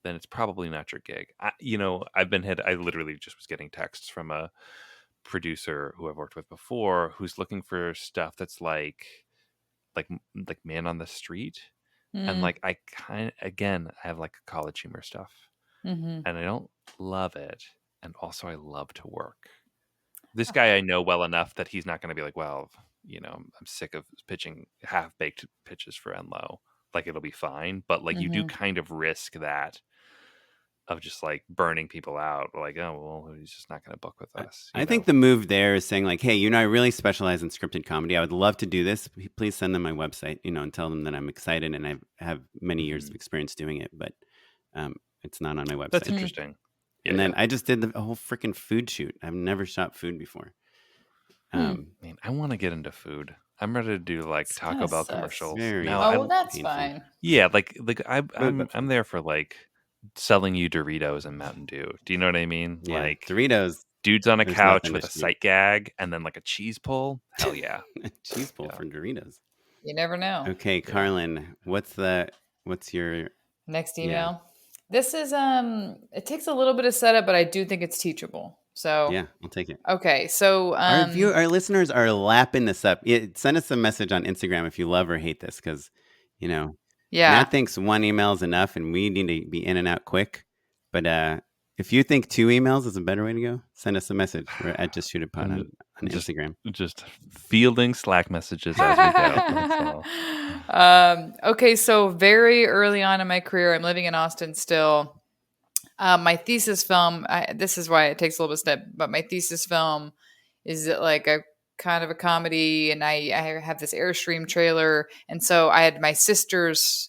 then it's probably not your gig. I've been hit. I literally just was getting texts from a producer who I've worked with before who's looking for stuff that's like Man on the Street. And like I have like college humor stuff, and I don't love it, and also I love to work. This guy I know well enough that he's not going to be like, well, I'm sick of pitching half-baked pitches for Enlo. Like it'll be fine, but like you do kind of risk that of just like burning people out. Like, oh well, he's just not going to book with us. I think the move there is saying like, hey, I really specialize in scripted comedy. I would love to do this. Please send them my website, and tell them that I'm excited and I have many years of experience doing it, but it's not on my website. That's interesting. And then I just did the whole freaking food shoot. I've never shot food before. Man, I want to get into food. I'm ready to do like Taco Bell commercials. That's painful. Fine. Yeah, like I'm there for like selling you Doritos and Mountain Dew. Do you know what I mean? Yeah, like Doritos. Dudes on a couch with a sight gag and then like a cheese pull. Hell yeah. A cheese pull for Doritos. You never know. Okay, Carlin, what's your next email? Yeah. This is it takes a little bit of setup, but I do think it's teachable. So yeah, I'll take it. Okay, so our listeners are lapping this up. Send us a message on Instagram if you love or hate this, because Matt thinks 1 email is enough, and we need to be in and out quick. But if you think 2 emails is a better way to go, send us a message. We're at justshootitpod on Instagram. Just fielding Slack messages as we go. That's all. Okay, so very early on in my career, I'm living in Austin still. My thesis film, this is why it takes a little bit of step, but my thesis film is like a kind of a comedy, and I have this Airstream trailer, and so I had my sister's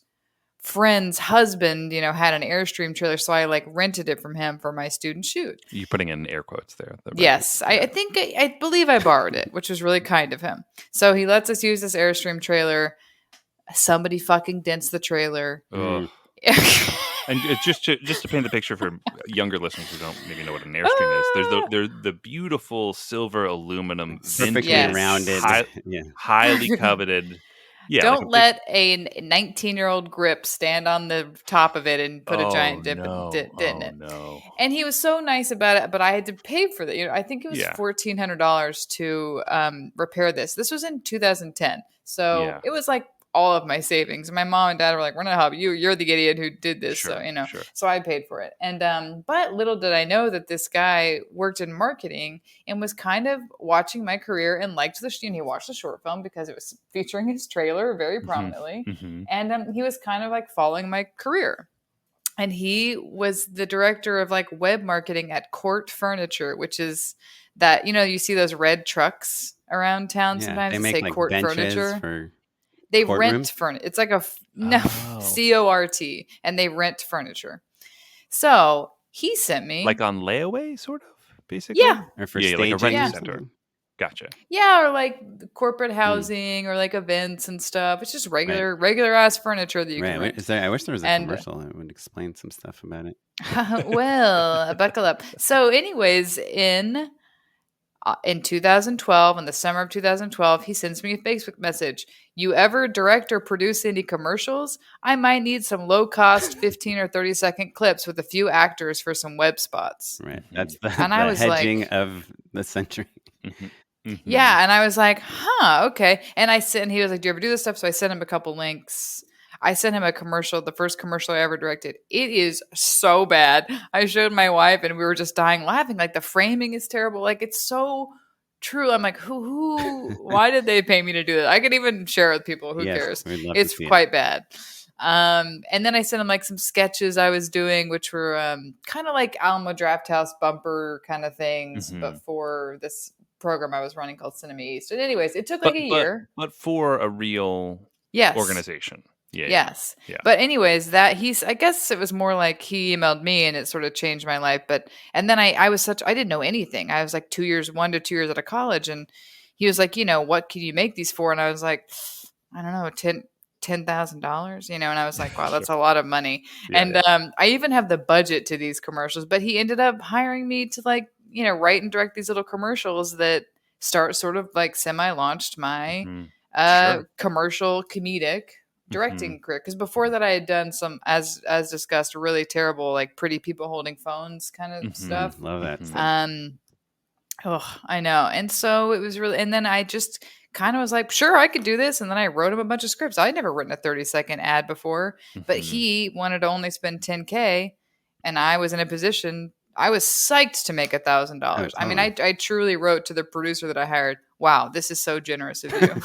friend's husband, had an Airstream trailer, so I like rented it from him for my student shoot. You're putting in air quotes there. Yes, I think I believe I borrowed it, which was really kind of him. So he lets us use this Airstream trailer. Somebody fucking dents the trailer. And just to paint the picture for younger listeners who don't maybe know what an Airstream is, there's the beautiful silver aluminum, perfectly rounded, highly coveted. Yeah, don't let a 19-year-old grip stand on the top of it and put a giant dent in it. No. And he was so nice about it, but I had to pay for that. I think it was $1,400 to repair this. This was in 2010, so it was like all of my savings. And my mom and dad were like, "We're not helping you. You're the idiot who did this." So so I paid for it. And but little did I know that this guy worked in marketing and was kind of watching my career and liked he watched the short film because it was featuring his trailer very prominently. And he was kind of like following my career. And he was the director of like web marketing at Court Furniture, which is that, you see those red trucks around town sometimes. They make like Court Furniture. For they rent furniture. It's like CORT, and they rent furniture. So he sent me like on layaway, sort of, basically. Yeah, or for staging, like a renting center. Gotcha. Yeah, or like corporate housing, or like events and stuff. It's just regular ass furniture that you can rent. I wish there was a commercial that would explain some stuff about it. Well, buckle up. So, anyways, in 2012, in the summer of 2012, he sends me a Facebook message. You ever direct or produce any commercials? I might need some low-cost 15 or 30-second clips with a few actors for some web spots. Right. That's the hedging like, of the century. Yeah, and I was like, huh, okay. And he was like, do you ever do this stuff? So I sent him a couple links. I sent him a commercial, the first commercial I ever directed. It is so bad. I showed my wife and we were just dying laughing. Like the framing is terrible. Like it's so true. I'm like, why did they pay me to do that? I could even share it with people. Who cares? It's quite bad. And then I sent him like some sketches I was doing, which were kind of like Alamo Drafthouse bumper kind of things, but for this program I was running called Cinema East. And anyways, it took like a year. But for a real organization. Yeah. Yes. Yeah. But anyways, I guess it was more like he emailed me and it sort of changed my life. And then I didn't know anything. I was like 1 to 2 years out of college. And he was like, what can you make these for? And I was like, I don't know, $10,000, and I was like, wow, that's a lot of money. I even have the budget to these commercials, but he ended up hiring me to like, write and direct these little commercials that sort of like semi-launched my commercial comedic directing career. Because before that I had done some, as discussed, really terrible, like pretty people holding phones kind of stuff. Love that. I know. And so it was really, and then I just kind of was like, sure, I could do this. And then I wrote him a bunch of scripts. I'd never written a 30-second ad before, but he wanted to only spend $10K. And I was in a position, I was psyched to make $1,000. I mean, I truly wrote to the producer that I hired, wow, this is so generous of you.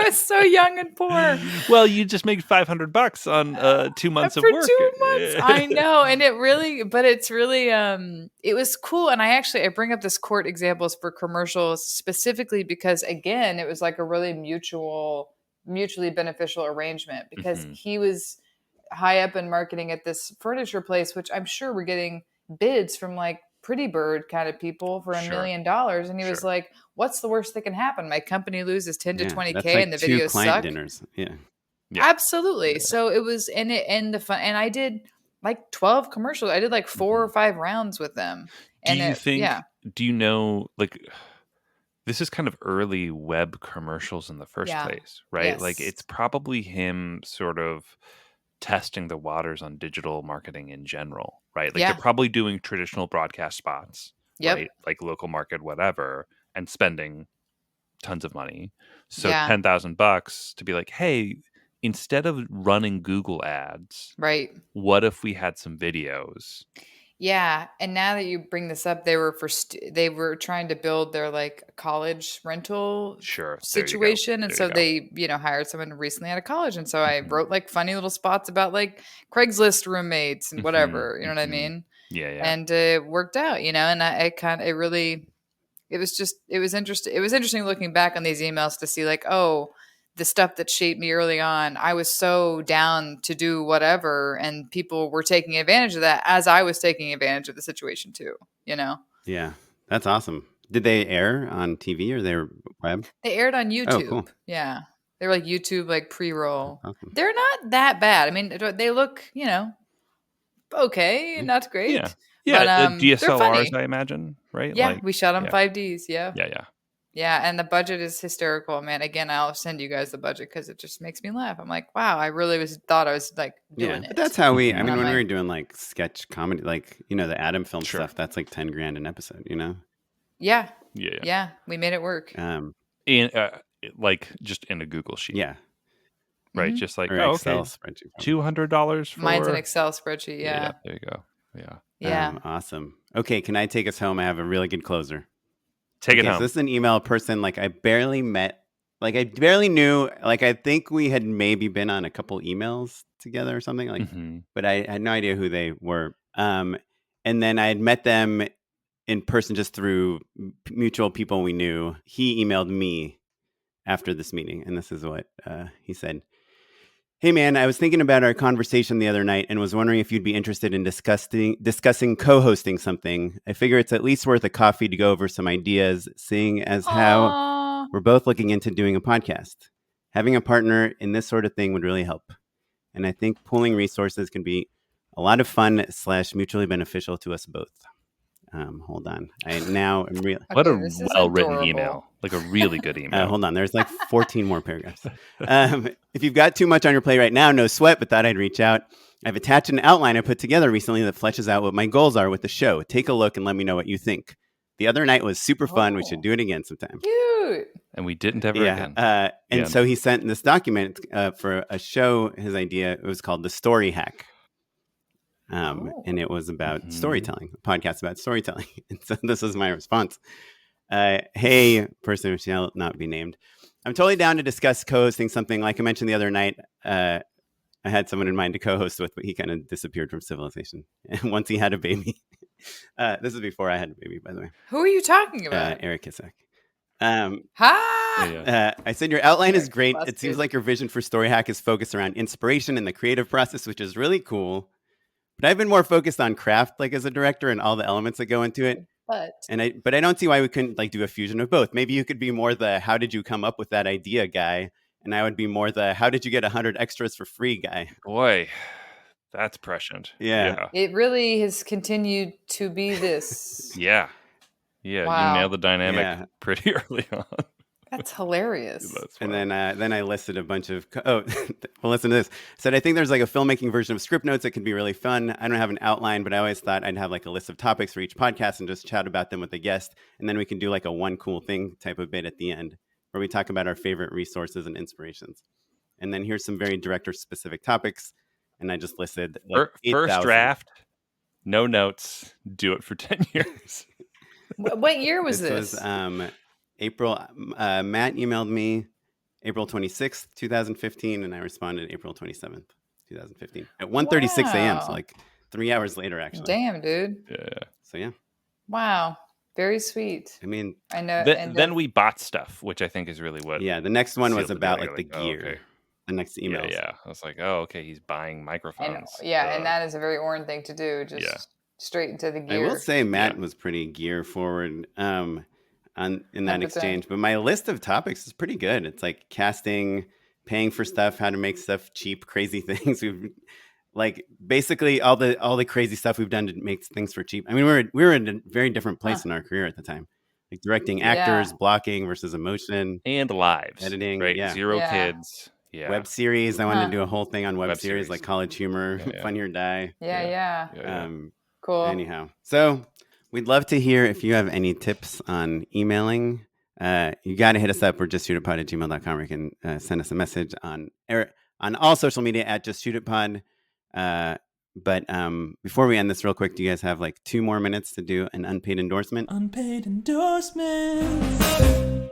I was so young and poor. Well, you just made $500 on 2 months of work. For 2 months, I know, and it was cool. And I bring up this court examples for commercials specifically because, again, it was like a really mutually beneficial arrangement because he was high up in marketing at this furniture place, which I'm sure we're getting bids from like Pretty Bird kind of people for $1 million. And he was like, what's the worst that can happen? My company loses 10 to 20K like and the videos suck. Dinners. Yeah. Absolutely. Yeah. So it was and the fun, and I did like 12 commercials. I did like 4 or 5 rounds with them. Do you know, like, this is kind of early web commercials in the first place, right? Yes. Like it's probably him sort of testing the waters on digital marketing in general, right? Like they're probably doing traditional broadcast spots, right? Like local market, whatever, and spending tons of money. So $10,000 to be like, hey, instead of running Google ads, right? What if we had some videos? Yeah, and now that you bring this up, they were trying to build their like college rental situation, and so they hired someone recently out of college, and so I wrote like funny little spots about like Craigslist roommates and whatever, you know what I mean? Yeah. And it worked out, and it was interesting. It was interesting looking back on these emails to see like, oh, the stuff that shaped me early on, I was so down to do whatever, and people were taking advantage of that as I was taking advantage of the situation too, Yeah, that's awesome. Did they air on TV or their web? They aired on YouTube. Oh, cool. Yeah. They were like YouTube, like pre-roll. Awesome. They're not that bad. I mean, they look, okay, not great. Yeah. But, DSLRs, I imagine, right? Yeah, we shot on 5Ds. Yeah. Yeah, and the budget is hysterical, man. Again, I'll send you guys the budget because it just makes me laugh. I'm like, wow, I really thought I was like doing it. But that's how when we were doing like sketch comedy, like, the Adam film stuff, that's like $10,000 an episode, Yeah. Yeah. We made it work. Like just in a Google sheet. Yeah. Right. Just like, Excel spreadsheet. $200 for... Mine's an Excel spreadsheet. Yeah. There you go. Yeah. Awesome. Okay. Can I take us home? I have a really good closer. Take it home. So this is an email person like I barely met, like I barely knew, like I think we had maybe been on a couple emails together or something, like, but I had no idea who they were. And then I had met them in person just through mutual people we knew. He emailed me after this meeting, and this is what he said. Hey man, I was thinking about our conversation the other night and was wondering if you'd be interested in discussing co-hosting something. I figure it's at least worth a coffee to go over some ideas, seeing as how we're both looking into doing a podcast. Having a partner in this sort of thing would really help. And I think pooling resources can be a lot of fun / mutually beneficial to us both. Hold on. I now am real. What a this is well-written adorable. email. Like a really good email. Hold on. There's like 14 more paragraphs. If you've got too much on your plate right now, no sweat, but thought I'd reach out. I've attached an outline I put together recently that fleshes out what my goals are with the show. Take a look and let me know what you think. The other night was super fun. We should do it again sometime. Cute. And we didn't ever again. And so he sent this document for a show. His idea, it was called The Story Hack. And it was about storytelling, a podcast about storytelling. And so this was my response. Hey, person who shall not be named. I'm totally down to discuss co-hosting something. Like I mentioned the other night, I had someone in mind to co-host with, but he kind of disappeared from civilization. And once he had a baby. This is before I had a baby, by the way. Who are you talking about? Eric Kisak. I said your outline is great. It seems like your vision for Story Hack is focused around inspiration and the creative process, which is really cool. But I've been more focused on craft, like as a director, and all the elements that go into it. But I don't see why we couldn't like do a fusion of both. Maybe you could be more the how did you come up with that idea guy, and I would be more the how did you get 100 extras for free guy. Boy, that's prescient. Yeah. It really has continued to be this. Yeah. Wow. You nailed the dynamic pretty early on. That's hilarious. And then I listed a bunch of well, listen to this. Said I think there's like a filmmaking version of script notes that can be really fun. I don't have an outline, but I always thought I'd have like a list of topics for each podcast and just chat about them with a guest, and then we can do like a one cool thing type of bit at the end where we talk about our favorite resources and inspirations. And then here's some very director specific topics, and I just listed like first draft, no notes, do it for 10 years. What year was this? This was April. Matt emailed me April 26th, 2015, and I responded April 27th, 2015 at 1:36 a.m. So like 3 hours later, actually. Damn, dude. Yeah. So yeah. Wow. Very sweet. I mean, I know. Then we bought stuff, which I think is really what. Yeah, the next one was about like the gear. Okay. The next email. Yeah. I was like, oh, okay, he's buying microphones. And that is a very Oren thing to do. Just straight into the gear. I will say Matt was pretty gear forward in that exchange, but my list of topics is pretty good. It's like casting, paying for stuff, how to make stuff cheap, crazy things. We've like basically all the crazy stuff we've done to make things for cheap. I mean, we were in a very different place in our career at the time, like directing actors, blocking versus emotion, and lives, editing, right? Zero kids. Yeah. Web series. I wanted to do a whole thing on web series, like College Humor, Funny or Die. Yeah. Cool. Anyhow, so we'd love to hear if you have any tips on emailing. You got to hit us up. We're justshootitpod@gmail.com. Or you can send us a message on all social media at justshootitpod. But before we end this real quick, do you guys have like 2 more minutes to do an unpaid endorsement? Unpaid endorsement.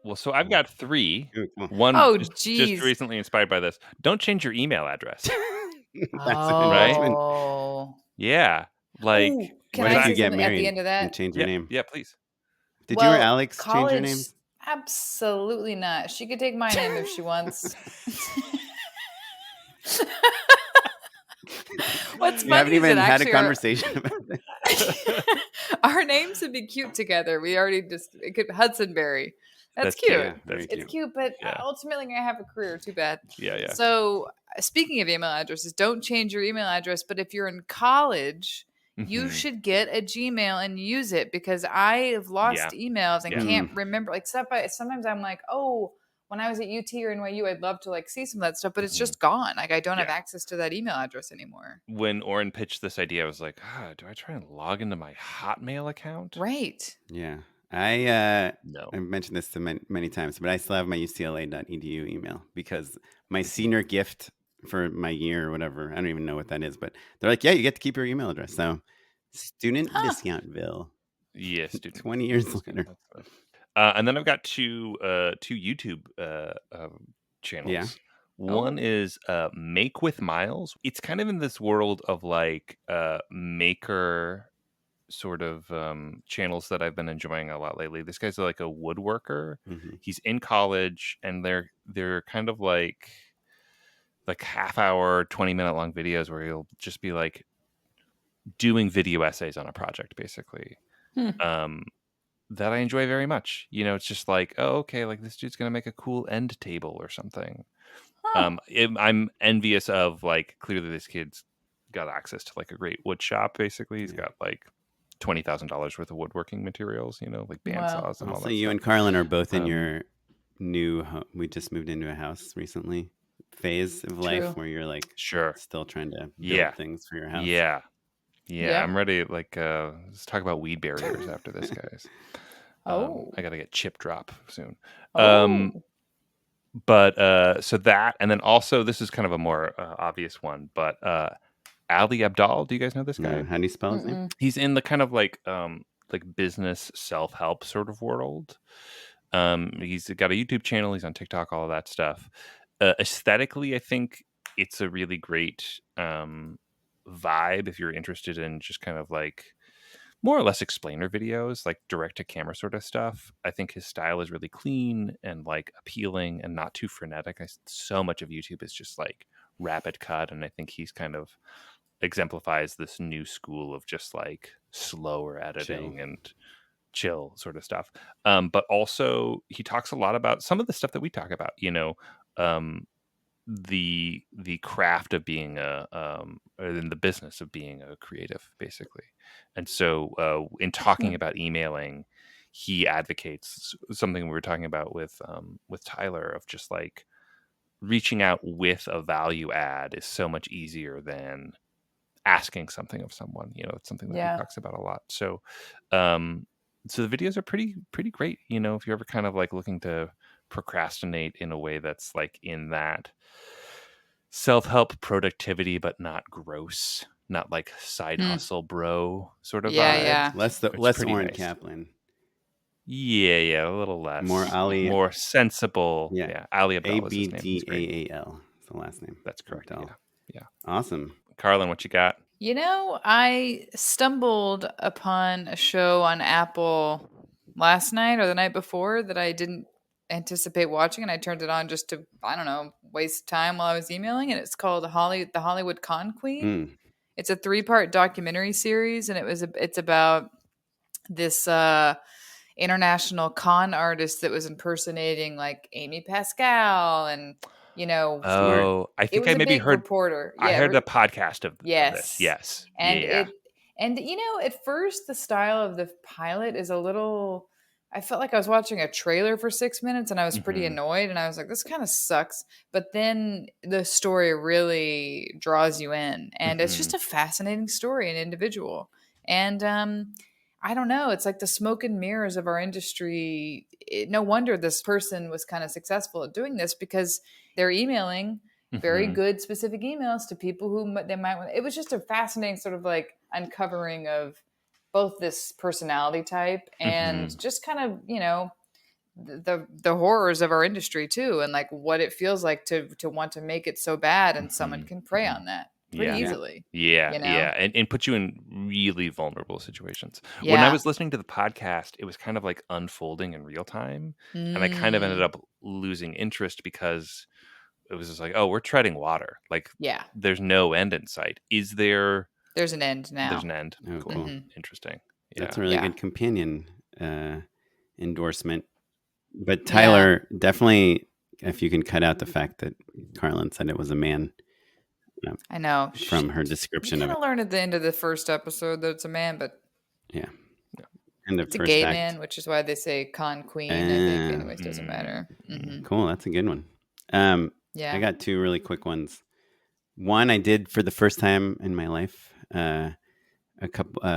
Well, so I've got 3. Ooh, cool. One just recently inspired by this. Don't change your email address. Right? Yeah. Like, can I say something at the end of that? And change your name? Yeah, please. Did you or Alex change your name? Absolutely not. She could take my name if she wants. What's funny you haven't even had a conversation about it. Our names would be cute together. We already Hudsonberry. That's cute. Yeah, it's cute, but ultimately I have a career. Too bad. Yeah. So speaking of email addresses, don't change your email address. But if you're in college, you should get a Gmail and use it, because I have lost emails and can't remember like stuff. Sometimes I'm like, oh, when I was at UT or NYU, I'd love to like see some of that stuff, but it's just gone. Like I don't have access to that email address anymore. When Oren pitched this idea, I was like, do I try and log into my Hotmail account? Right. Yeah. I've mentioned this to many times, but I still have my UCLA.edu email because my senior gift for my year or whatever, I don't even know what that is, but they're like, yeah, you get to keep your email address. So student discountville. Yeah, 20 years later. And then I've got two YouTube channels. Yeah. One is Make with Miles. It's kind of in this world of like maker sort of channels that I've been enjoying a lot lately. This guy's like a woodworker. He's in college, and they're kind of like half hour, 20-minute long videos where he'll just be like doing video essays on a project, basically. That I enjoy very much. You know, it's just like, oh, okay, like this dude's gonna make a cool end table or something. I'm envious of like, clearly this kid's got access to like a great wood shop. Basically, he's got like $20,000 worth of woodworking materials, like bandsaws and all Also, that you stuff. and Carlin are both in your new home. We just moved into a house recently. Phase of life where you're like still trying to build things for your house. Yeah. I'm ready. Like, let's talk about weed barriers after this, guys. I got to get chip drop soon. But so that, and then also this is kind of a more obvious one, but Ali Abdaal, do you guys know this guy? How do you spell his name? He's in the kind of like business self-help sort of world. He's got a YouTube channel. He's on TikTok, all of that stuff. Aesthetically, I think it's a really great vibe if you're interested in just kind of like more or less explainer videos, like direct to camera sort of stuff. I think his style is really clean and like appealing and not too frenetic. So much of YouTube is just like rapid cut, and I think he's kind of exemplifies this new school of just like slower editing and chill sort of stuff. But also he talks a lot about some of the stuff that we talk about, the craft of being or in the business of being a creative, basically. And so in talking about emailing, he advocates something we were talking about with Tyler, of just like reaching out with a value add is so much easier than asking something of someone. It's something that he talks about a lot. So so the videos are pretty great, if you're ever kind of like looking to procrastinate in a way that's like in that self-help productivity, but not gross, not like side hustle bro sort of vibe. Yeah. Less Oren Kaplan. Yeah, a little less. More Ali. More sensible. Yeah. Ali Abdaal is his name. Abdaal is the last name. That's correct. Yeah. Awesome. Carlin, what you got? I stumbled upon a show on Apple last night or the night before that I didn't anticipate watching, and I turned it on just to, I don't know, waste time while I was emailing, and it's called the Hollywood Con Queen. It's a 3-part documentary series, and it's about this international con artist that was impersonating like Amy Pascal and I think I maybe heard reporter. I heard a podcast of this. Yes. And at first the style of the pilot is a little, I felt like I was watching a trailer for 6 minutes and I was pretty annoyed, and I was like, this kind of sucks. But then the story really draws you in, and it's just a fascinating story and individual. And I don't know, it's like the smoke and mirrors of our industry. No wonder this person was kind of successful at doing this, because they're emailing very good specific emails to people who they might want. It was just a fascinating sort of like uncovering of both this personality type and just kind of, the horrors of our industry too, and like what it feels like to want to make it so bad, and someone can prey on that pretty easily. And put you in really vulnerable situations. When I was listening to the podcast, it was kind of like unfolding in real time, and I kind of ended up losing interest because it was just like, oh, we're treading water. Like, there's no end in sight. There's an end now. There's an end. Oh, cool. Interesting. That's a really good companion endorsement. But Tyler, definitely, if you can cut out the fact that Carlin said it was a man. I know. From her description of it. I learned at the end of the first episode that it's a man, but it's a gay man, which is why they say con queen. I think, anyways, doesn't matter. Cool, that's a good one. I got 2 really quick ones. One I did for the first time in my life a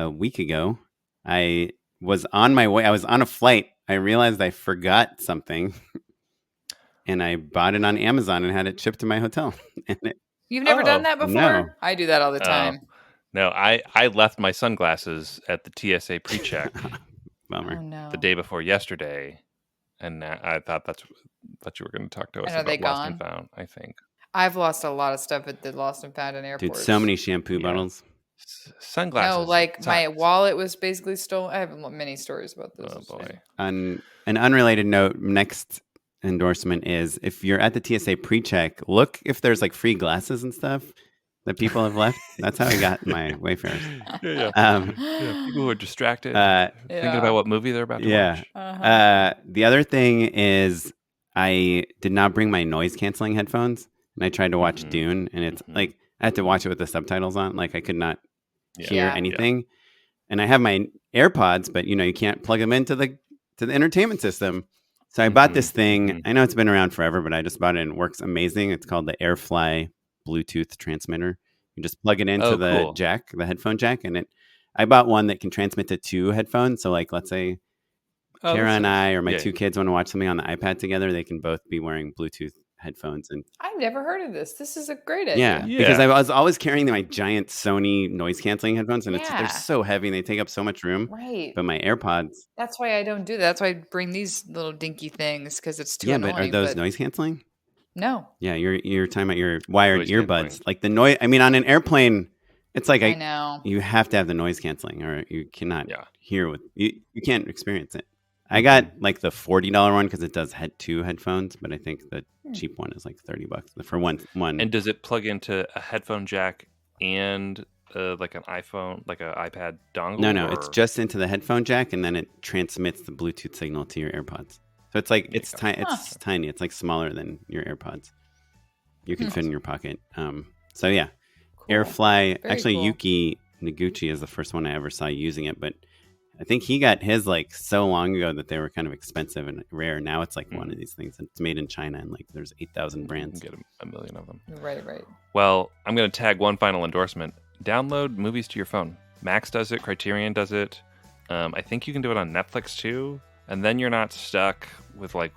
week ago. I was on my way. I was on a flight. I realized I forgot something, and I bought it on Amazon and had it shipped to my hotel. You've never done that before? No. I do that all the time. No, I left my sunglasses at the TSA pre-check Bummer. the day before yesterday, and I thought you were going to talk to us about Lost and Found, I think. I've lost a lot of stuff at the Lost and Found in airports. Dude, so many shampoo bottles. Sunglasses. No, like my wallet was basically stolen. I have many stories about this. Oh, boy. On an unrelated note, next endorsement is if you're at the TSA pre-check, look if there's like free glasses and stuff that people have left. That's how I got my Wayfarers. People who are distracted, thinking about what movie they're about to watch. The other thing is I did not bring my noise canceling headphones, and I tried to watch Dune, and it's like I had to watch it with the subtitles on. Like I could not hear anything. and I have my AirPods, but you can't plug them into the entertainment system. So I bought this thing. I know it's been around forever, but I just bought it and it works amazing. It's called the AirFly Bluetooth transmitter. You just plug it into the jack, the headphone jack, and I bought one that can transmit to 2 headphones. So like, let's say Kara and I or my 2 kids want to watch something on the iPad together, they can both be wearing Bluetooth headphones. And I've never heard of this. This is a great idea. Yeah, because I was always carrying my giant Sony noise canceling headphones, and they're so heavy and they take up so much room. Right. But my AirPods. That's why I don't do that. That's why I bring these little dinky things, because it's too annoying. Yeah, but are those noise canceling? No. Yeah, you're talking about your wired earbuds. Like the noise. I mean, on an airplane, it's like I know you have to have the noise canceling, or you cannot hear with you can't experience it. I got like the $40 one because it does 2 headphones, but I think the cheap one is like $30 for one. And does it plug into a headphone jack and like an iPhone, like an iPad dongle? No, it's just into the headphone jack, and then it transmits the Bluetooth signal to your AirPods. So it's like it's tiny. It's like smaller than your AirPods. You can fit in your pocket. So yeah, cool. AirFly. Very actually, cool. Yuki Noguchi is the first one I ever saw using it, but I think he got his like so long ago that they were kind of expensive and rare. Now it's like one of these things. It's made in China, and like there's 8,000 brands. You can get a million of them. Right. Well, I'm going to tag one final endorsement. Download movies to your phone. Max does it. Criterion does it. I think you can do it on Netflix too. And then you're not stuck with like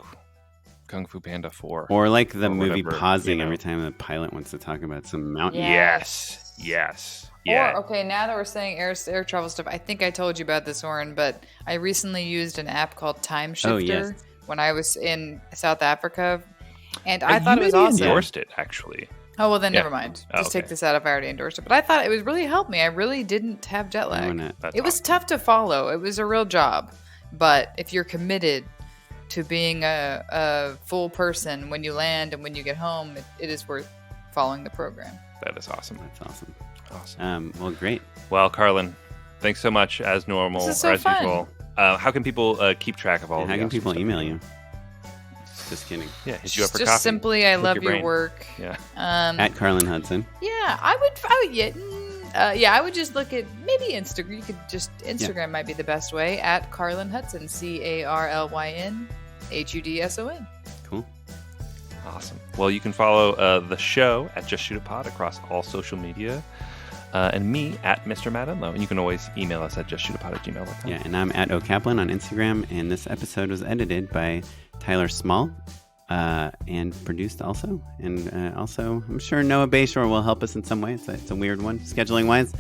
Kung Fu Panda 4. Or like the movie pausing every time the pilot wants to talk about some mountain. Yes. Yeah. Or, okay, now that we're saying air travel stuff, I think I told you about this, Oren, but I recently used an app called Time Shifter when I was in South Africa, and I thought it was awesome. You endorsed it, actually. Oh, well, then never mind. Just take this out if I already endorsed it. But I thought it was really helped me. I really didn't have jet lag. It was tough to follow. It was a real job. But if you're committed to being a full person when you land and when you get home, it is worth following the program. That is awesome. That's awesome. Well, great. Well, Carlin, thanks so much as normal, this is so as fun. Usual. How can people keep track of all of How can people email you? Just kidding. Yeah, hit you up for just coffee. Simply, I love your work. Yeah. At Carlin Hudson. Yeah, I would just look at maybe Instagram. You could just Instagram might be the best way at Carlin Hudson, CarlynHudson. Cool. Awesome. Well, you can follow the show at Just Shoot a Pod across all social media. And me at Mr. Matt Unlow. And you can always email us at justshootapod@gmail.com. Yeah, and I'm at OKaplan on Instagram. And this episode was edited by Tyler Small and produced also. And also, I'm sure Noah Bayshore will help us in some way. It's a weird one, scheduling-wise.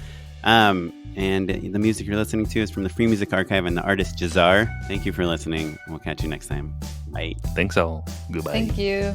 And the music you're listening to is from the Free Music Archive and the artist Jazar. Thank you for listening. We'll catch you next time. Bye. Thanks all. Goodbye. Thank you.